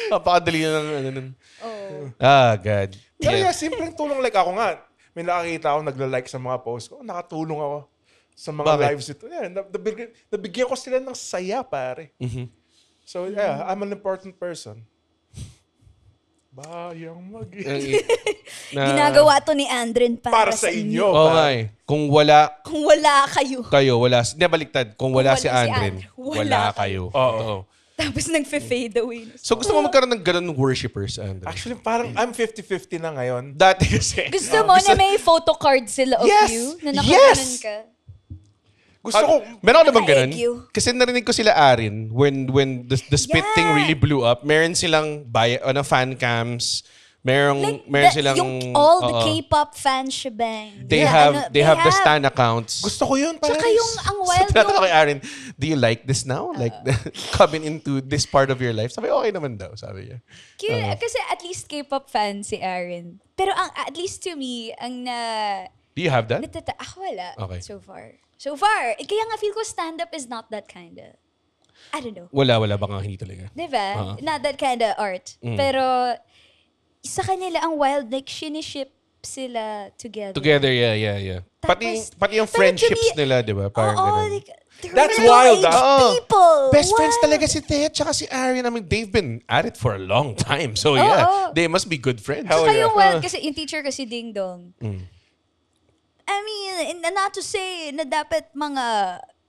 Napakadali na ng ano nun. Oh. God. Pero yeah, simpleng tulong. Like ako nga, may nakakita ako nagla-like sa mga posts ko. Nakatulong ako sa mga Bakit? lives ito. Yeah, nabigyan ko sila ng saya, pare. So yeah, I'm an important person. Bayang Ginagawa to ni Andren para para sa inyo. Oo nga pare. eh. Kung wala Kung wala kayo. kayo, wala. Hindi, baliktad. Kung wala wala si si Andren, Andren, wala wala kayo. Oo. Oo. Tapos nagfe-fade away. So gusto mo magkaroon ng ganun worshippers, Andren? Actually, parang I'm 50-50 na ngayon. Dati kasi. Gusto mo na may photo card sila of Yes! you? Na Yes! nakaganon ka? Gusto ko, Meron ka naman ganun? Naka-egg you. Kasi narinig ko sila Arin when the spit Yeah. thing really blew up. Meron silang fan cams. Meron silang yung all the oo. K-pop fan shebang. They Yeah, have they have the stan accounts. gusto ko yun, pare. Tsaka yung ang wild Tinatanong nung... kay Aaron, do you like this now? Like, coming into this part of your life? Sabi, okay naman daw, sabi niya. Kasi at least K-pop fan si Aaron. Pero at least to me, ang Do you have that? ako wala Okay. so far. So far. Kaya nga feel ko stand-up is not that kinda. I don't know. Wala, baka hindi talaga. Diba? Not that kinda art. Mm. Pero sa kanila ang wild, like, shiniship sila together. Together, yeah. Tapos- Pati yung pero to friendships me- nila, di ba? Parang Oo, ganun. like, they're That's middle-aged wild, ah. people. Best friends Wild. talaga si Ted tsaka si Aaron. I mean, they've been at it for a long time. So Oo. yeah, they must be good friends. Hell Saka yeah. yung wild, kasi yung teacher kasi Ding Dong. Mm. I mean, not to say na dapat mga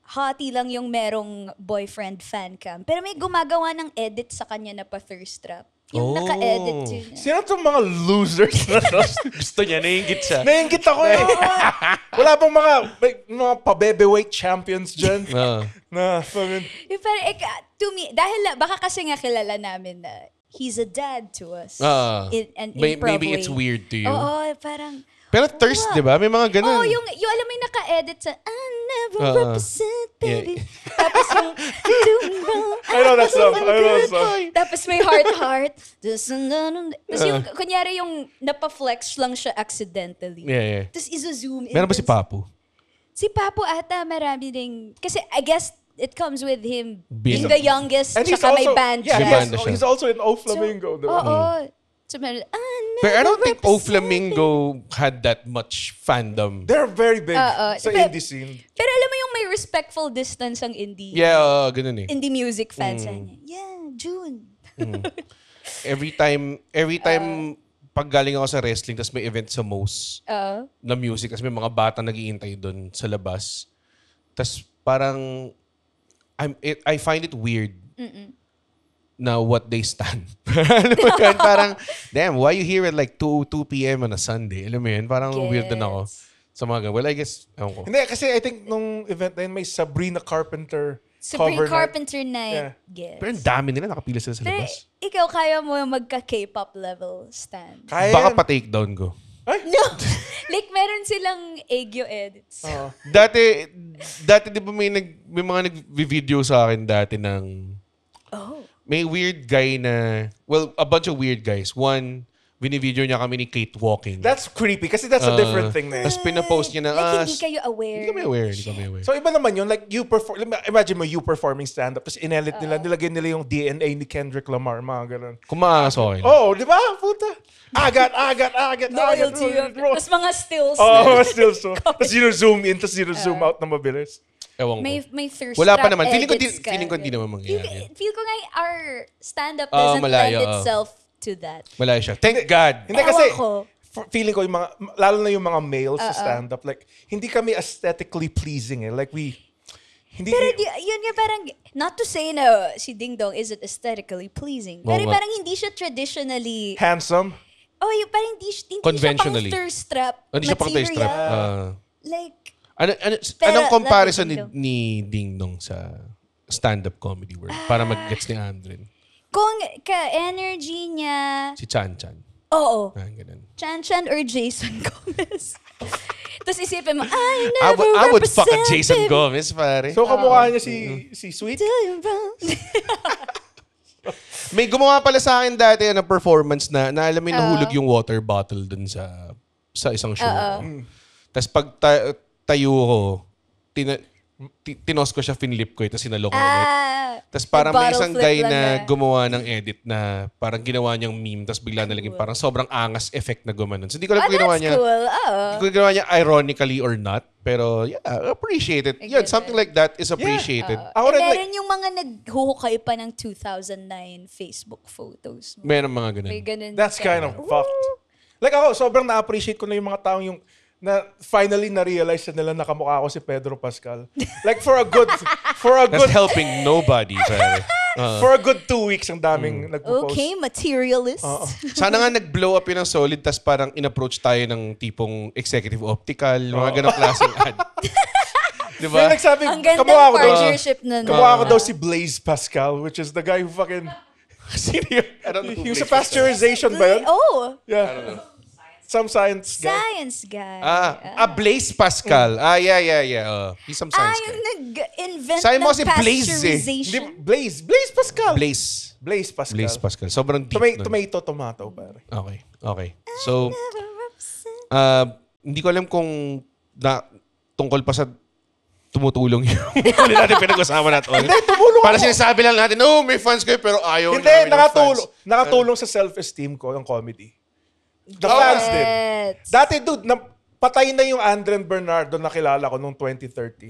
hottie lang yung merong boyfriend fan cam. Pero may gumagawa ng edit sa kanya na pa-thirst trap. Yung Oh. naka-edit yun. Sino itong mga losers na to? Gusto niya, naiingit siya. Nainggit ako eh. Wala bang mga pabebe-weight champions dyan? Oo. Na, I mean, Yung parang, to me, dahil baka kasi nga kilala namin na he's a dad to us. And Maybe it's weird to you. Oo, parang, Pero thirst, di ba? May mga ganun. oh, yung alam mo yung naka-edit sa I never represent, baby. Yeah. Tapos yung doing wrong. I know that song. I know that song. Tapos may heart. Tapos yung, kunyari yung napa-flex lang siya accidentally. Yeah. Tapos izo-zoom in. Meron ba si Papu? Si Papo ata marami ding, kasi I guess it comes with him Being- being the youngest, And he's tsaka may also, band yeah, siya. May banda siya. he's also in O Flamingo. So, diba? oo. So, meron, Pero I don't never think O represent. Flamingo had that much fandom. They're very big Oo. sa Pero- indie scene. Pero alam mo yung may respectful distance ang indie. Yeah, ganun eh. Indie music fans. Yeah, June. Every time pag galing ako sa wrestling, tapos may event sa Mo's na music, tapos may mga bata nag-iintay doon sa labas. Tapos parang, I find it weird na what they stand. Alam mo yun? Parang, damn, why you here at like 2 p.m. on a Sunday? Alam mo yun? Parang weird din ako. Sa mga ganun. Well, I guess, ewan ko. Hindi, kasi I think nung event na yun, may Sabrina Carpenter Supreme cover night. Carpenter night. Yes. Pero ang dami nila, nakapila sila sa Pero labas. ikaw kaya mo magka-K-pop level stand. Kaya Baka yan. pa-take down ko. No. Like, meron silang Aegyo edits. Dati di ba may mga nag-video sa akin dati ng may weird guy na, well, a bunch of weird guys. One, binivideo niya kami ni Kate walking. That's creepy kasi that's a different thing na eh. Tapos pinapost niya na, Like, hindi kayo aware. Hindi kami aware. So iba naman yun, like you perform, imagine mo you performing stand-up, tapos inelit nila, nilagay nila yung DNA ni Kendrick Lamar, mga ganun. Kung maangas ako yun. Oh, di ba? Puta. Agat. Loyalty. Tapos mga stills. Oh, still so. Tapos zoom in, tapos zoom out na mabilis. Ewan ko. May thirst Wala pa trap naman. edits Feeling ko di naman mangyayari. Feel ko nga our stand-up Oh, doesn't malayo, lend itself to that. Wala siya. Thank God. Hindi kasi, Ewan ko. feeling ko yung mga, lalo na yung mga males sa stand-up, like, hindi kami aesthetically pleasing eh. Like hindi, Pero yun nga parang, not to say na si Ding Dong isn't aesthetically pleasing. Pero nga. parang hindi siya traditionally, handsome. yung parang hindi siya Conventionally. pang thirst trap Hindi siya pang taste trap. material. Like, Anong Pero, comparison like, ni Ding Dong sa stand-up comedy world? Para mag-gets ni Andren. kung ka-energy niya, Si Chan Chan. oo, Ganun. Chan Chan or Jason Gomez. Tapos isipin mo, I I never would fuck a represent, Jason baby. Gomez, pare. So kamukha niya si Sweet. Do you wrong? May gumawa pala sa akin dati ng performance na alam mo yung nahulog yung water bottle dun sa isang show. Tapos pag tayo ko, tinos ko siya, finlip ko, tapos sinalo ko ulit. Tapos parang may bottle isang flip guy lang na na. gumawa ng edit na parang ginawa niyang meme, tapos bigla na laging parang sobrang angas effect na gumanon. So hindi ko alam kung ginawa That's niya. cool. Hindi ko ginawa niya ironically or not. Pero yeah, appreciate it. Yun, something like that is appreciated. Ako rin, like, Meron yung mga naghuhukay pa ng 2009 Facebook photos mo. Meron mga ganun. May ganun that's siya. kind of fucked. Like ako, sobrang na-appreciate ko na yung mga taong yung na finally na-realize na nila nakamukha ako si Pedro Pascal. Like for a good That's helping nobody. Pare. for a good 2 weeks ang daming nagpo-post. Okay, materialist. Sana nga nag-blow up yun ng solid, tas parang in-approach tayo ng tipong executive optical, mga ganong klaseng ad. Diba? May nagsabi, Ang ganda kamukha ako daw. partnership na Kamukha ako daw si Blaise Pascal, which is the guy who fucking... Sino yun? I don't know who Yung sa Blaise Pascal. pasteurization ba yun? Oh, Yeah. Some science guy. science guy. Blaise Pascal. Yeah. He's some science Yung guy. nag-invent Sabi mo ng si Blaze, eh. pasteurization. Hindi, Blaise Pascal. Blaise. Blaise Pascal. Blaise Pascal. Sobrang deep nun. Tomato, pare. Okay. So, hindi ko alam kung tungkol pa sa tumutulong yung huli natin pinag-usapan natin. Hindi, tumulong Para sinasabi lang natin, no, may fans kayo, pero ayaw Hindi, namin ng fans. nakatulong sa self-esteem ko yung comedy. The fans did. Gets. Dati, dude, patay na yung Andren Bernardo na kilala ko noong 2013.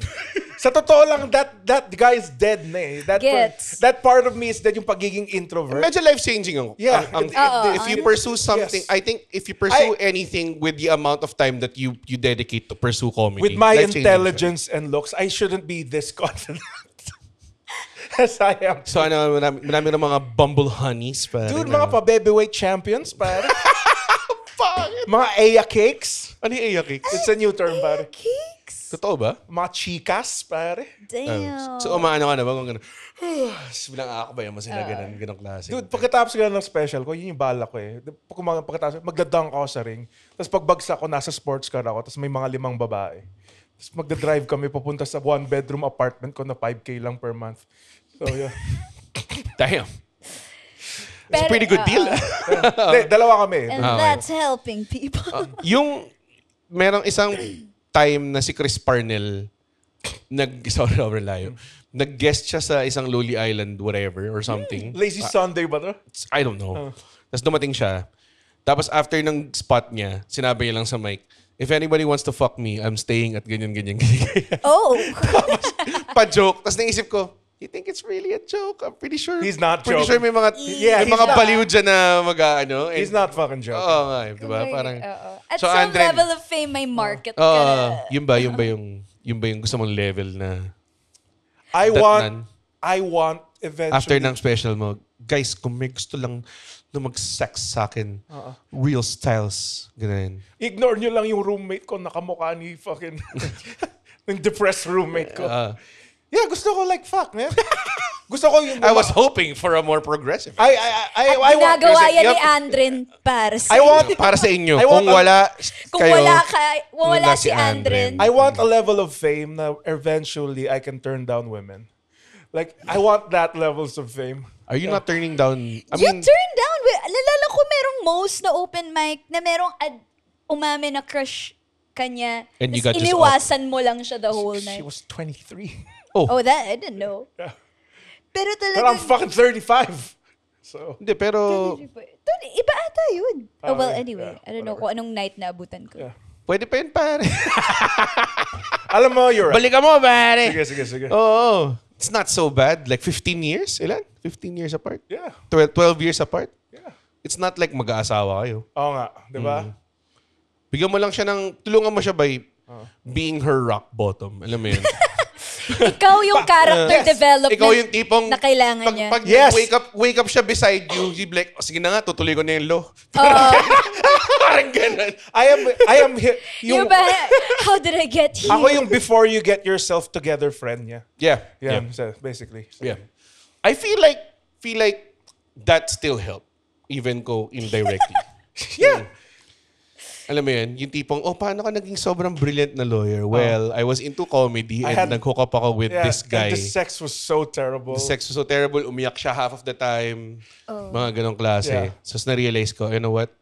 Sa totoo lang, that guy is dead na eh. Gets. That part of me is dead yung pagiging introvert. Medyo life-changing ang. Yeah. If you pursue something, Yes. I think if you pursue anything with the amount of time that you dedicate to pursue comedy. With my life-changing siya. intelligence and looks, I shouldn't be this confident. As I am. So marami ng mga bumble honeys pa. Dude, mga pa-babyweight champions, pare. Mga Aya Cakes. Ano yung Aya Cakes? It's a new term, pare. Cakes. Totoo ba? Mga chicas, pare. Damn. So umaano ka na ba? Kung gano'n, bilang ako ba yung mas na ganong klase? Dude, pagkatapos ko ng special ko, yun yung bala ko eh. Pagkatapos, magdadunk ako sa ring. Tapos pagbagsak ko, nasa sports car ako. Tapos may mga 5 babae. Tapos magdadrive kami papunta sa 1-bedroom apartment ko na 5K lang per month. So, yeah. Damn. It's a Pero, pretty good deal. Dalawa kami. And that's helping people. Yung merong isang time na si Chris Parnell sobrang layo. Nag-guest siya sa isang Lowly Island whatever or something. Lazy Sunday ba to? I don't know. Tapos dumating siya. Tapos after ng spot niya, sinabi niya lang sa mic, if anybody wants to fuck me, I'm staying at ganyan. Oh. Pa-joke. Tapos naisip ko, you think it's really a joke? I'm pretty sure. He's not Pretty joking. sure may mga, Yeah, may he's mga not. baliw dyan na He's not fucking joking. Oo nga, diba? Parang, At So, some Andren- level of fame, may market ka na. yun ba yung gusto mong level na I Datnan. want eventually. after ng special mo, guys, kung may gusto lang na mag-sex sa akin, real styles, ganun. Ignore nyo lang yung roommate ko, nakamukha ni fucking yung depressed roommate ko. Yeah, gusto ko like fuck, man. Gusto ko yung I was hoping for a more progressive. I want Ginagawa yan Yup. ni Andren para sa I want para sa inyo. I want Kung wala Kung kayo, wala si Andren. I want a level of fame na eventually I can turn down women. Like, I want that levels of fame. Are you not turning down? I You mean, turn down. Nalala ko merong most na open mic na merong umame na crush kanya. And you Tas got just iniwasan mo lang siya the whole She night. was 23. Oh, that I didn't know. Yeah. Pero But talaga. I'm fucking 35. So, hindi, pero Iba ata yun. Oh, well, Okay, anyway. yeah, I don't know kung anong night na abutan ko. Yeah. pwede pa yun, pare. alam mo, you're right. Balikan mo, pare. Sige. Oo. It's not so bad. Like 15 years? Ilan? 15 years apart? Yeah. 12 years apart? Yeah. It's not like mag-aasawa kayo. Oo nga, di ba? Bigyan mo lang siya tulungan mo siya by being her rock bottom. Alam mo yun? Ikaw yung character development Ikaw yung tipong na kailangan niya. Pag Yes. wake up siya beside you, you'd be like, oh, sige na nga, tutuloy ko na yung law. Parang ganun. I am Yung ba, how did I get here? ako yung before you get yourself together friend niya. Yeah. Yeah, so basically. So, Yeah. I feel like that still helped. Even ko indirectly. Yeah. Alam mo yun, yung tipong, paano ka naging sobrang brilliant na lawyer? Well, I was into comedy and nag-hook up ako with Yeah, this guy. and the sex was so terrible. The sex was so terrible, umiyak siya half of the time. Mga ganong klase. Yeah. So, na-realize ko, you know what?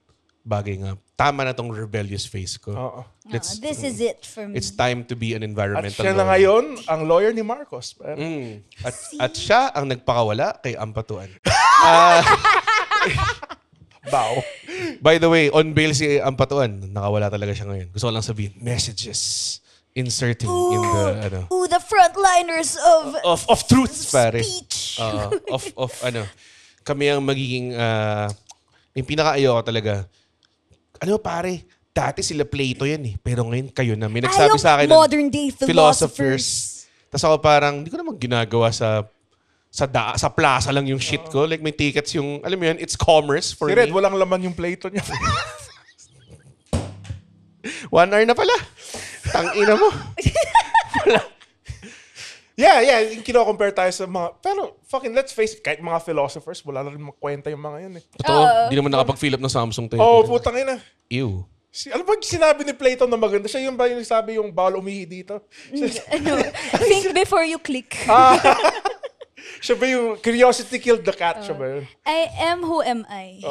bagay nga. Tama na tong rebellious face ko. Oo. This is it for me. It's time to be an At environmental siya na lawyer. ngayon, ang lawyer ni Marcos. Pero, At siya ang nagpakawala kay Ampatuan. Bow. By the way, on bail si Ampatuan. Nakawala talaga siya ngayon. Gusto ko lang sabihin, messages inserting in the the frontliners of truth, pare. speech. Of kami ang magiging yung pinaka-ayoko talaga. Ano pare, dati sila Plato yan eh. Pero ngayon kayo na. May nagsabi sa akin ng modern day philosophers. Tapos ako parang, hindi ko naman ginagawa sa plaza lang yung shit ko. Like may tickets yung, alam mo yun, it's commerce for Si Red, me. walang laman yung Plato niya. 1 hour na pala. Tangina mo. yeah. Yung kino-compare tayo sa mga... Pero, fucking, let's face it, kahit mga philosophers, wala na rin makwenta yung mga yun eh. Totoo, hindi naman nakapag-fill up ng Samsung tayo. Oo, putang ina. Ew. Ano ba sinabi ni Plato na maganda? Siya yung ba yung sabi yung bawal umihi dito? Think before you click. Siya ba yung curiosity killed the cat? Siya ba yun? I am who am I.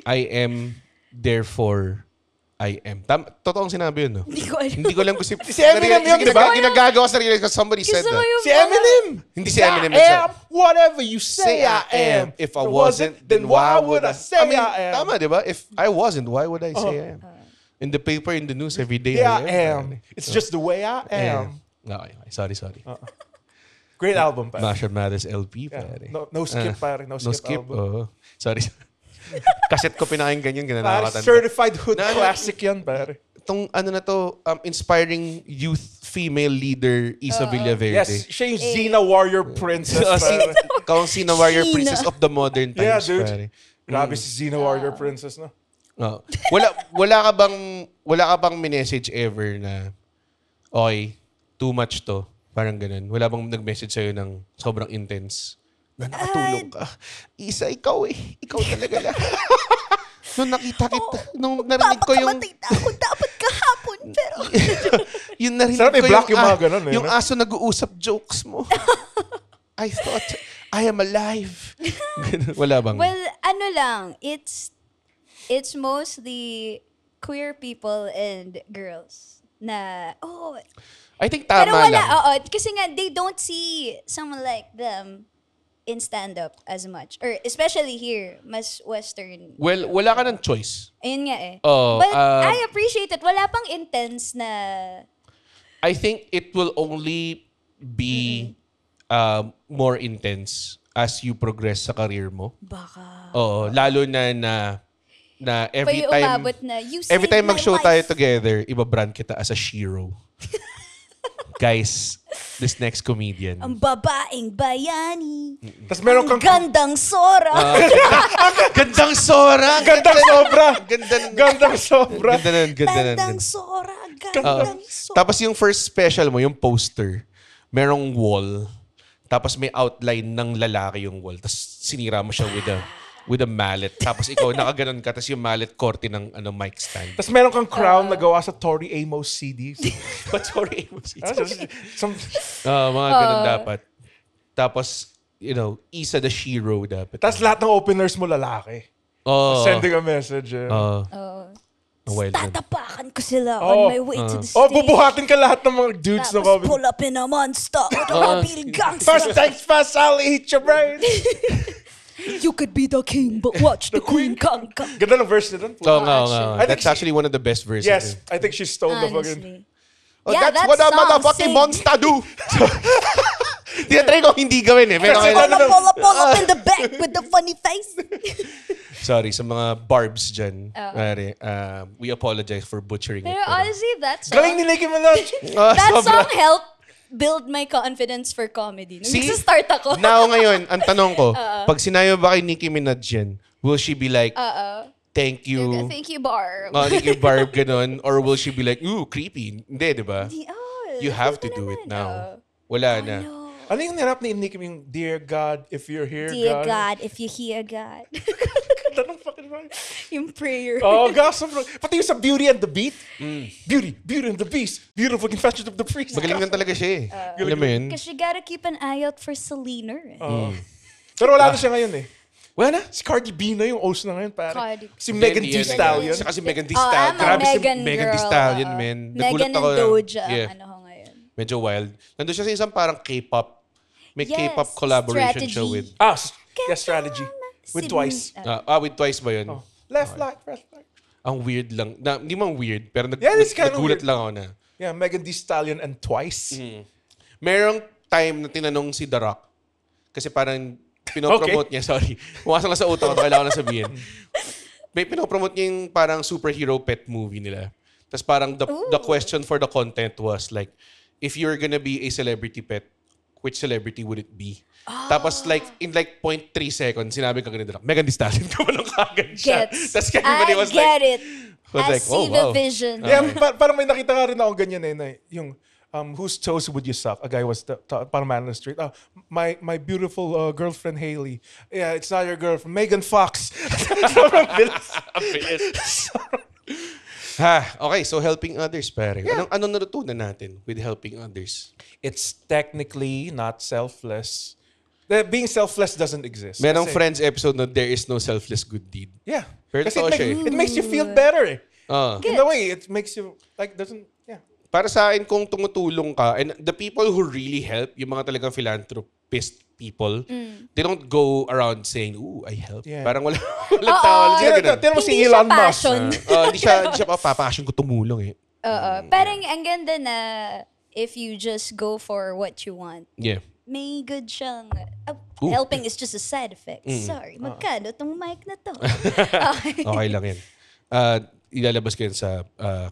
I am, therefore, I am. Totoong sinabi yun, no? Hindi ko alam. Hindi ko lang kasi... Si Eminem yun, di ba? Ginagagawa sa sarili ko. Somebody said Gusto ko that. yung Si Eminem! Hindi si Eminem. I am whatever you say I am. If I wasn't, then why would I say I mean, I am? tama, di ba? If I wasn't, why would I say I am? In the paper, in the news, every day. Yeah, I am. It's just the way I am. Okay. Sorry. Great album, pare. Marshall Mathers LP, Yeah. pare. No skip, pare. No skip album. Oo. Sorry. Kaset ko pinakinggan yun, Pare, nakakatanda. certified hood Na- classic yan, pare. Itong ano na to, inspiring youth female leader, Isa Villaverde. Yes, siya yung Xena Warrior Princess, pare. Kaunsi na warrior Sheena. princess of the modern times, Yeah, dude. pare. Grabe si Xena Warrior Princess, no? Oh. Wala ka bang minessage ever na okay, too much to, parang ganun. Wala bang nag-message sa'yo ng sobrang intense na nakatulog ka? Isa, ikaw talaga lang. Nung nakita kita, nung narinig ko yung... Papakamatay na ako dapat kahapon, pero... yung narinig Sarap ko i-block yung mga ganun, eh, yung no? aso nag-uusap jokes mo. I thought, I am alive. Wala bang? Well, ano lang, it's mostly queer people and girls na, I think tama pero wala, lang. kasi nga, they don't see someone like them in stand-up as much. Or especially here, mas Western. Well, wala ka ng choice. Ayun nga eh. Oh, But I appreciate it. Wala pang intense na... I think it will only be more intense as you progress sa career mo. Baka... Oo, lalo na every Pwede time umabot na, "You every saved time my mag-show life." tayo together, iba-brand kita as a shiro. Guys, this next comedian. Ang babaeng bayani. Tapos meron kang... Gandang Sora. Gandang Sora! Gandang sobra! Ganda nun. Gandang sobra! Ganda nun. Gandang Sora. Gandang Sora. Tapos yung first special mo, yung poster, merong wall. Tapos may outline ng lalaki yung wall. Tapos sinira mo siya with a mallet. Tapos ikaw nakaganon ka. Tapos yung mallet korte ng mic stand. Tapos meron kang crown na gawa sa Tori Amos CDs. But sorry, Some, mga ganun dapat. Tapos, Isa the Shiro dapat. tapos lahat ng openers mo lalaki. Sending a message. Wild nun. Tatapakan ko sila on my way to the stage. Bubuhatin ka lahat ng mga dudes na Tapos comedy. pull up in a monster with a mobile gangster. First things first, I'll eat your brain. You could be the king, but watch the queen conquer. Ganda ng verse nila. Oo nga. I think That's actually one of the best verses. Yes, I think she stole the fucking... Honestly. Oh, Yeah, that's that what a song, motherfucking sing. monster do. Tinatry ko hindi gawin eh. Pero Pull up in the back with the funny face. sorry, sa mga barbs dyan. We apologize for butchering Pero it. honestly, that Galing song, ni Nicki Minaj. that song helped build my confidence for comedy. Nung See? start ako. Now ngayon, ang tanong ko, pag sinayo ba kay Nicki Minaj yan, will she be like, thank you, Thank you, Barb. thank you, Barb, ganun? Or will she be like, ooh, creepy? Hindi, di ba? Oh, You have to do it now. Wala na. Ano yung nirap ni Nicki yung Dear God, if you're here, Dear God, if you hear God. Ganda ng fucking rhyme. Yung prayer. Oh, God, pati yung sa Beauty and the Beat. Beauty and the Beast. Beautiful confession of the priest. Magaling lang talaga siya eh. Alam mo yun? Because you gotta keep an eye out for Selena. Pero wala na siya ngayon eh. Wala na. Si Cardi B na yung host na ngayon, pare. Cardi. Si Megan Hindi Thee yan. Stallion. Siya kasi Megan Thee Oh, Stallion. I'm a Grabe si Megan Megan Thee girl, Stallion, oo. man. Megan Nagulat and ako. Doja ang Yeah. ano ko ngayon. Medyo wild. Nandun siya sa isang parang K-pop. May Yes, K-pop collaboration strategy. siya with... Strategy. With Twice. with Twice ba yun? Left, right. Ang weird lang. Hindi man weird, pero Yeah, it's kinda nagulat weird. lang ako na. Yeah, Megan Thee Stallion and Twice. Merong time na tinanong si The Rock. Kasi parang pinopromote niya, sorry. Pumasok lang sa utak ko, kailangan na sabihin. May pinopromote niya yung parang superhero pet movie nila. Tapos parang the question for the content was like, if you're gonna be a celebrity pet, which celebrity would it be? Tapos in 0.3 seconds, sinabi ka ganito, Megan Thee Stallion, kumalong kagad siya. Gets. Tapos everybody I was get like, it. was I like, oh, see the wow. vision. Yeah, parang may nakita ka rin ako ganyan na yung whose toes would you suck? A guy was parang man on the street. Oh, my beautiful girlfriend Haley. Yeah, it's not your girlfriend. Megan Fox. Sobrang bilis. Okay, so helping others, pare. Anong natutunan natin with helping others? It's technically not selfless. Being selfless doesn't exist. Merong Kasi- Friends episode na there is no selfless good deed. Yeah. Pero Kasi totoo it, siya it makes you feel better eh. In a way, it makes you, yeah. Para sa akin, kung tumutulong ka, and the people who really help, yung mga talagang philanthropist people, they don't go around saying, ooh, I help. Yeah. Parang walang tawag. Sila ganun. Tira mo si Hindi Elon siya Musk. passion. Hindi siya papapasyon ko tumulong eh. Oo. Parang ang ganda na if you just go for what you want, Yeah. may good siyang... Ooh. helping is just a side effect. Sorry, magkano tong mic na to? Okay. Okay lang yan. Ilalabas ko yan sa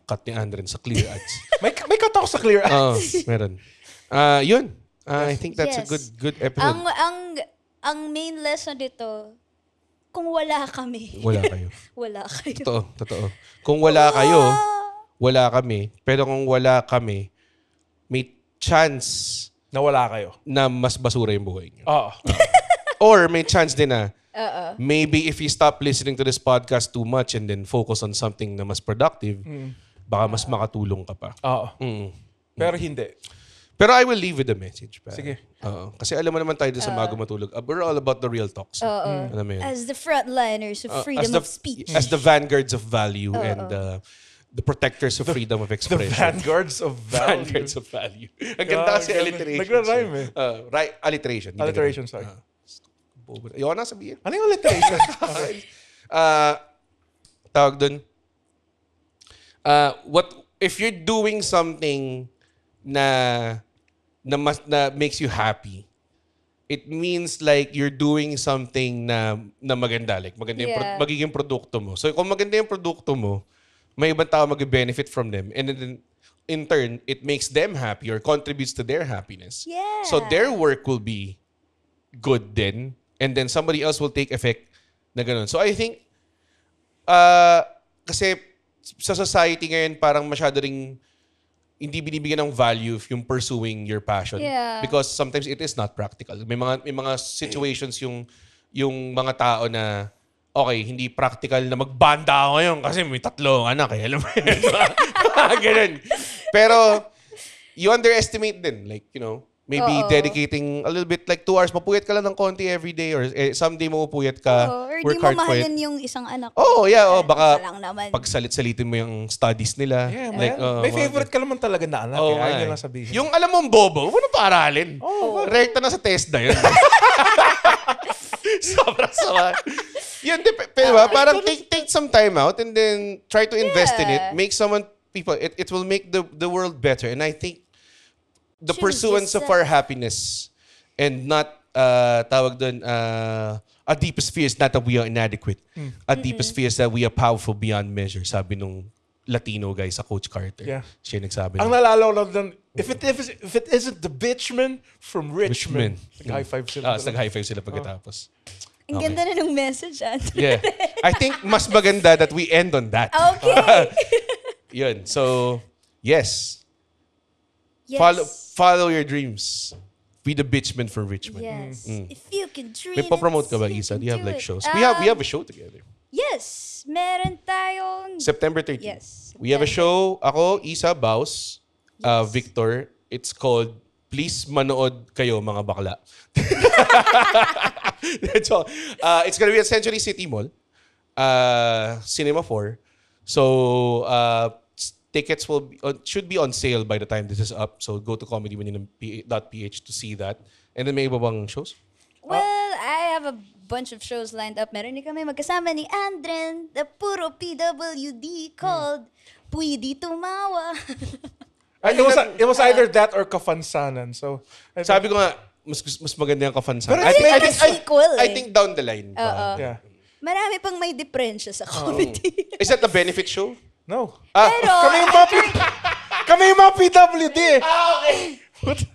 cut ni Andren sa Clear Ads. May cut ako sa Clear Ads. Meron. Yun. I think that's a Yes. good episode. Ang main lesson dito, kung wala kami. Wala kayo. Wala kayo. Totoo. Kung wala kayo, wala kami. Pero kung wala kami, may chance Nawala kayo. na mas basura yung buhay niyo. Oo. Or may chance din na maybe if you stop listening to this podcast too much and then focus on something na mas productive, baka mas makatulong ka pa. Oo. Mm. Pero hindi. Pero I will leave with a message. Pare. Sige. Oo. Kasi alam mo naman tayo sa Mago Matulog, we're all about the real talks. Alam mo yun? As the frontliners of freedom of speech. As the vanguards of value and the protectors of freedom of The expression. vanguards of value. Vanguards of value. Ang ganda kasi alliteration. Nagra-rhyme eh. Alliteration. hindi Alliteration, na ganun. sorry. Bobo na. Ayoko na sabihin. Ano yung alliteration? Tawag dun. What if you're doing something na makes you happy? It means like you're doing something na maganda. Like maganda yung Yeah. magiging produkto mo. So kung maganda yung produkto mo, may ibang tao mag-benefit from them. And then in turn, it makes them happy or contributes to their happiness. Yeah. So their work will be good then. And then somebody else will take effect na ganun. So I think, kasi sa society ngayon, parang masyado ring hindi binibigyan ng value yung pursuing your passion. Yeah. Because sometimes it is not practical. May mga situations yung mga tao na okay, hindi practical na magbanda ako ngayon kasi may 3 anak eh. Alam mo yun? Ganun. Pero you underestimate din. Like, you know, maybe dedicating a little bit, like 2 hours, mapuyat ka lang ng konti every day or someday mo mapuyat ka, Or work di mo hard for it. mahalin yung isang anak. Oh, yeah. Oh, Isa baka lang naman. pagsalit-salitin mo yung studies nila. Yeah, man. Like, May favorite ka naman talaga na anak. Oo Oh, nga Ayaw eh. lang sabihin. Yung alam mong bobo, huwag mo na paaralin. Rekta na sa test na yun. Sobrang sama. Yun, pero parang take some time out and then try to invest in it. Make it will make the world better. And I think the Choose pursuance of yourself. our happiness and not, tawag dun, a deepest fear is not that we are inadequate. A deepest fear is that we are powerful beyond measure, sabi nung Latino guy sa Coach Carter. Yeah. Siya yung nagsabi. Ang nun. nalala ko lang doon, if it isn't the bitchman from Richmond. High five sila. Nag-high five sila pagkatapos. Ang ganda na ng message, Anthony. Yeah. I think mas maganda that we end on that. Okay. Yun. So, yes. Yes. Follow your dreams. Be the bitchman for Richmond. Yes. If you can dream May pa-promote ka ba, you Isa? can Do you have do like it. shows? We have a show together. Yes. Meron tayong... September 13th. Yes. We have a show. Ako, Isa, Baus, Victor. It's called please manood kayo mga bakla. So, it's gonna be at Century City Mall, Cinema 4. So, tickets should be on sale by the time this is up. So, go to comedymanila.ph to see that. And then may iba bang shows? Well, I have a bunch of shows lined up. Meron din kami magkasama ni Andren, the puro PWD called Pwede Tumawa. It was either that or Kafansanan. So, Sabi ko nga, mas maganda yung Kafansanan. Pero I think, it's like a sequel, I eh. think down the line. Pa. yeah. Marami pang may diferensya sa comedy. Is that the benefit show? No. Pero, Kami yung mga PWD eh. Okay.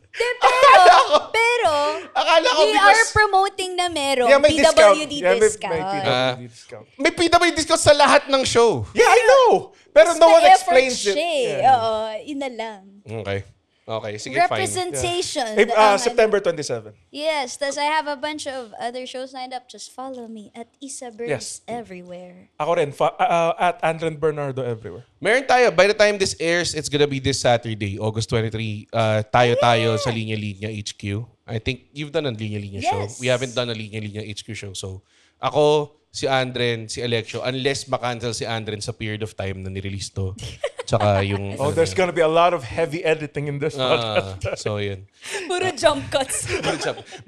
pero, Akala ko we because are promoting na merong Yeah, may discount. PWD Yeah, may discount. PWD discount. may PW discount sa lahat ng show. Yeah, I know. Pero no one May explains effort it. siya eh. Yeah. Oo, yun na lang. Okay. Okay, sige, fine. Representation. September 27. Yes, tas I have a bunch of other shows lined up. Just follow me at Yes. Isabirds everywhere. Ako rin, at Andren Bernardo everywhere. Meron tayo. By the time this airs, it's gonna be this Saturday, August 23. Tayo sa Linya Linya HQ. I think you've done a Linya Linya show. Yes. We haven't done a Linya Linya HQ show. So, ako, si Andren, si Alexio, unless makancel si Andren sa period of time na nirelease to. Tsaka yung... Oh, there's gonna be a lot of heavy editing in this podcast. So, yun. Puro jump cuts.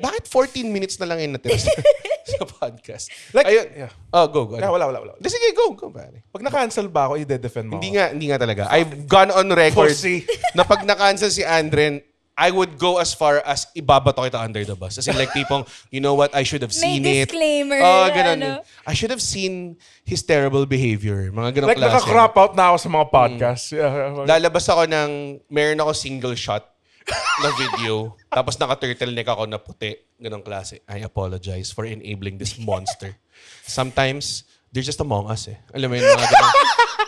Bakit 14 minutes na lang yung natira sa podcast? Like, Ayun. yeah. Oh, go. Yeah, wala. Sige, go, pare. Pag na-cancel ba ako, i-defend mo Hindi ako. nga talaga. I've gone on record Pussy. na pag na-cancel si Andren, I would go as far as ibabato kita under the bus. As in like tipong, you know what, I should have May seen it. disclaimer, Oh, ganun. ano. I should have seen his terrible behavior. Mga ganong Like, klase. naka-crop out na ako sa mga podcasts. Yeah. Lalabas ako meron ako single shot na video. Tapos naka-turtleneck ako na puti. Ganong klase. I apologize for enabling this monster. Sometimes, they're just among us eh. Alam mo yun,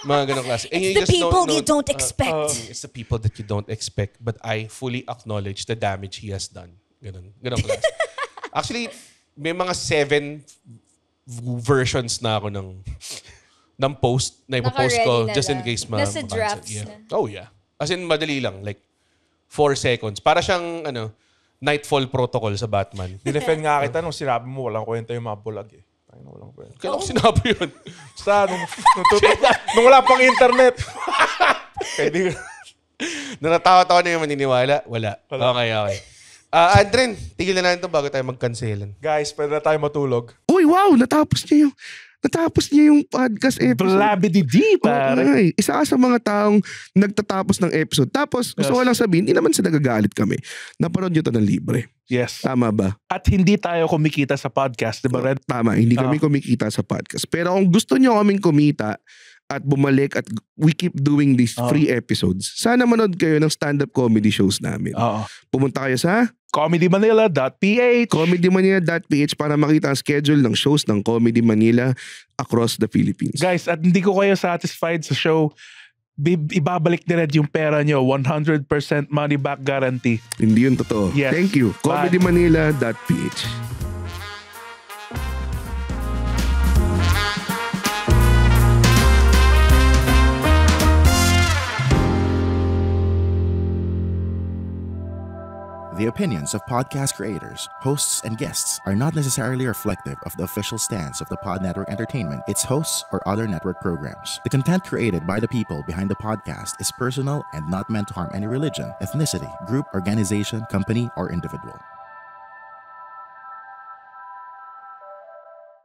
mga ganong klase. And It's the people you don't expect. It's the people that you don't expect. But I fully acknowledge the damage he has done. Ganong klase. Actually, may mga 7 versions na ako ng post na ipopost ko Naka-ready na just in lang. case Nasa ma-cancel. drafts Yeah. na. Oh yeah. As in, madali lang. Like, 4 seconds. Para siyang, Nightfall Protocol sa Batman. Dinefend nga kita nung sinabi mo, walang kwenta yung mga bulag eh. Walang kwenta. Kailan ko sinabi yun? Basta, nung wala pang internet. Kaya di Natatakot ako na yung maniniwala. Wala. Okay. Andren, tigil na natin ito bago tayo mag-cancelan. Guys, pwede na tayo matulog. Uy, wow! Natapos niya yung podcast episode. Blabidi, pare. Okay. Isa ka sa mga taong nagtatapos ng episode. Tapos, gusto ko lang sabihin, hindi naman sa nagagalit kami. Napanood nyo ito ng libre. Yes. Tama ba? At hindi tayo kumikita sa podcast, di ba, Red? Tama, hindi kami kumikita sa podcast. Pero kung gusto nyo kaming kumita at bumalik at we keep doing these free episodes, sana manood kayo ng stand-up comedy shows namin. Oo. Pumunta kayo sa comedymanila.ph. comedymanila.ph para makita ang schedule ng shows ng Comedy Manila across the Philippines. Guys, at hindi ko kayo satisfied sa show, ibabalik ni Red yung pera nyo. 100% money back guarantee. Hindi yun totoo. Yes. Thank you. Bye. comedymanila.ph. The opinions of podcast creators, hosts, and guests are not necessarily reflective of the official stance of the Pod Network Entertainment, its hosts, or other network programs. The content created by the people behind the podcast is personal and not meant to harm any religion, ethnicity, group, organization, company, or individual.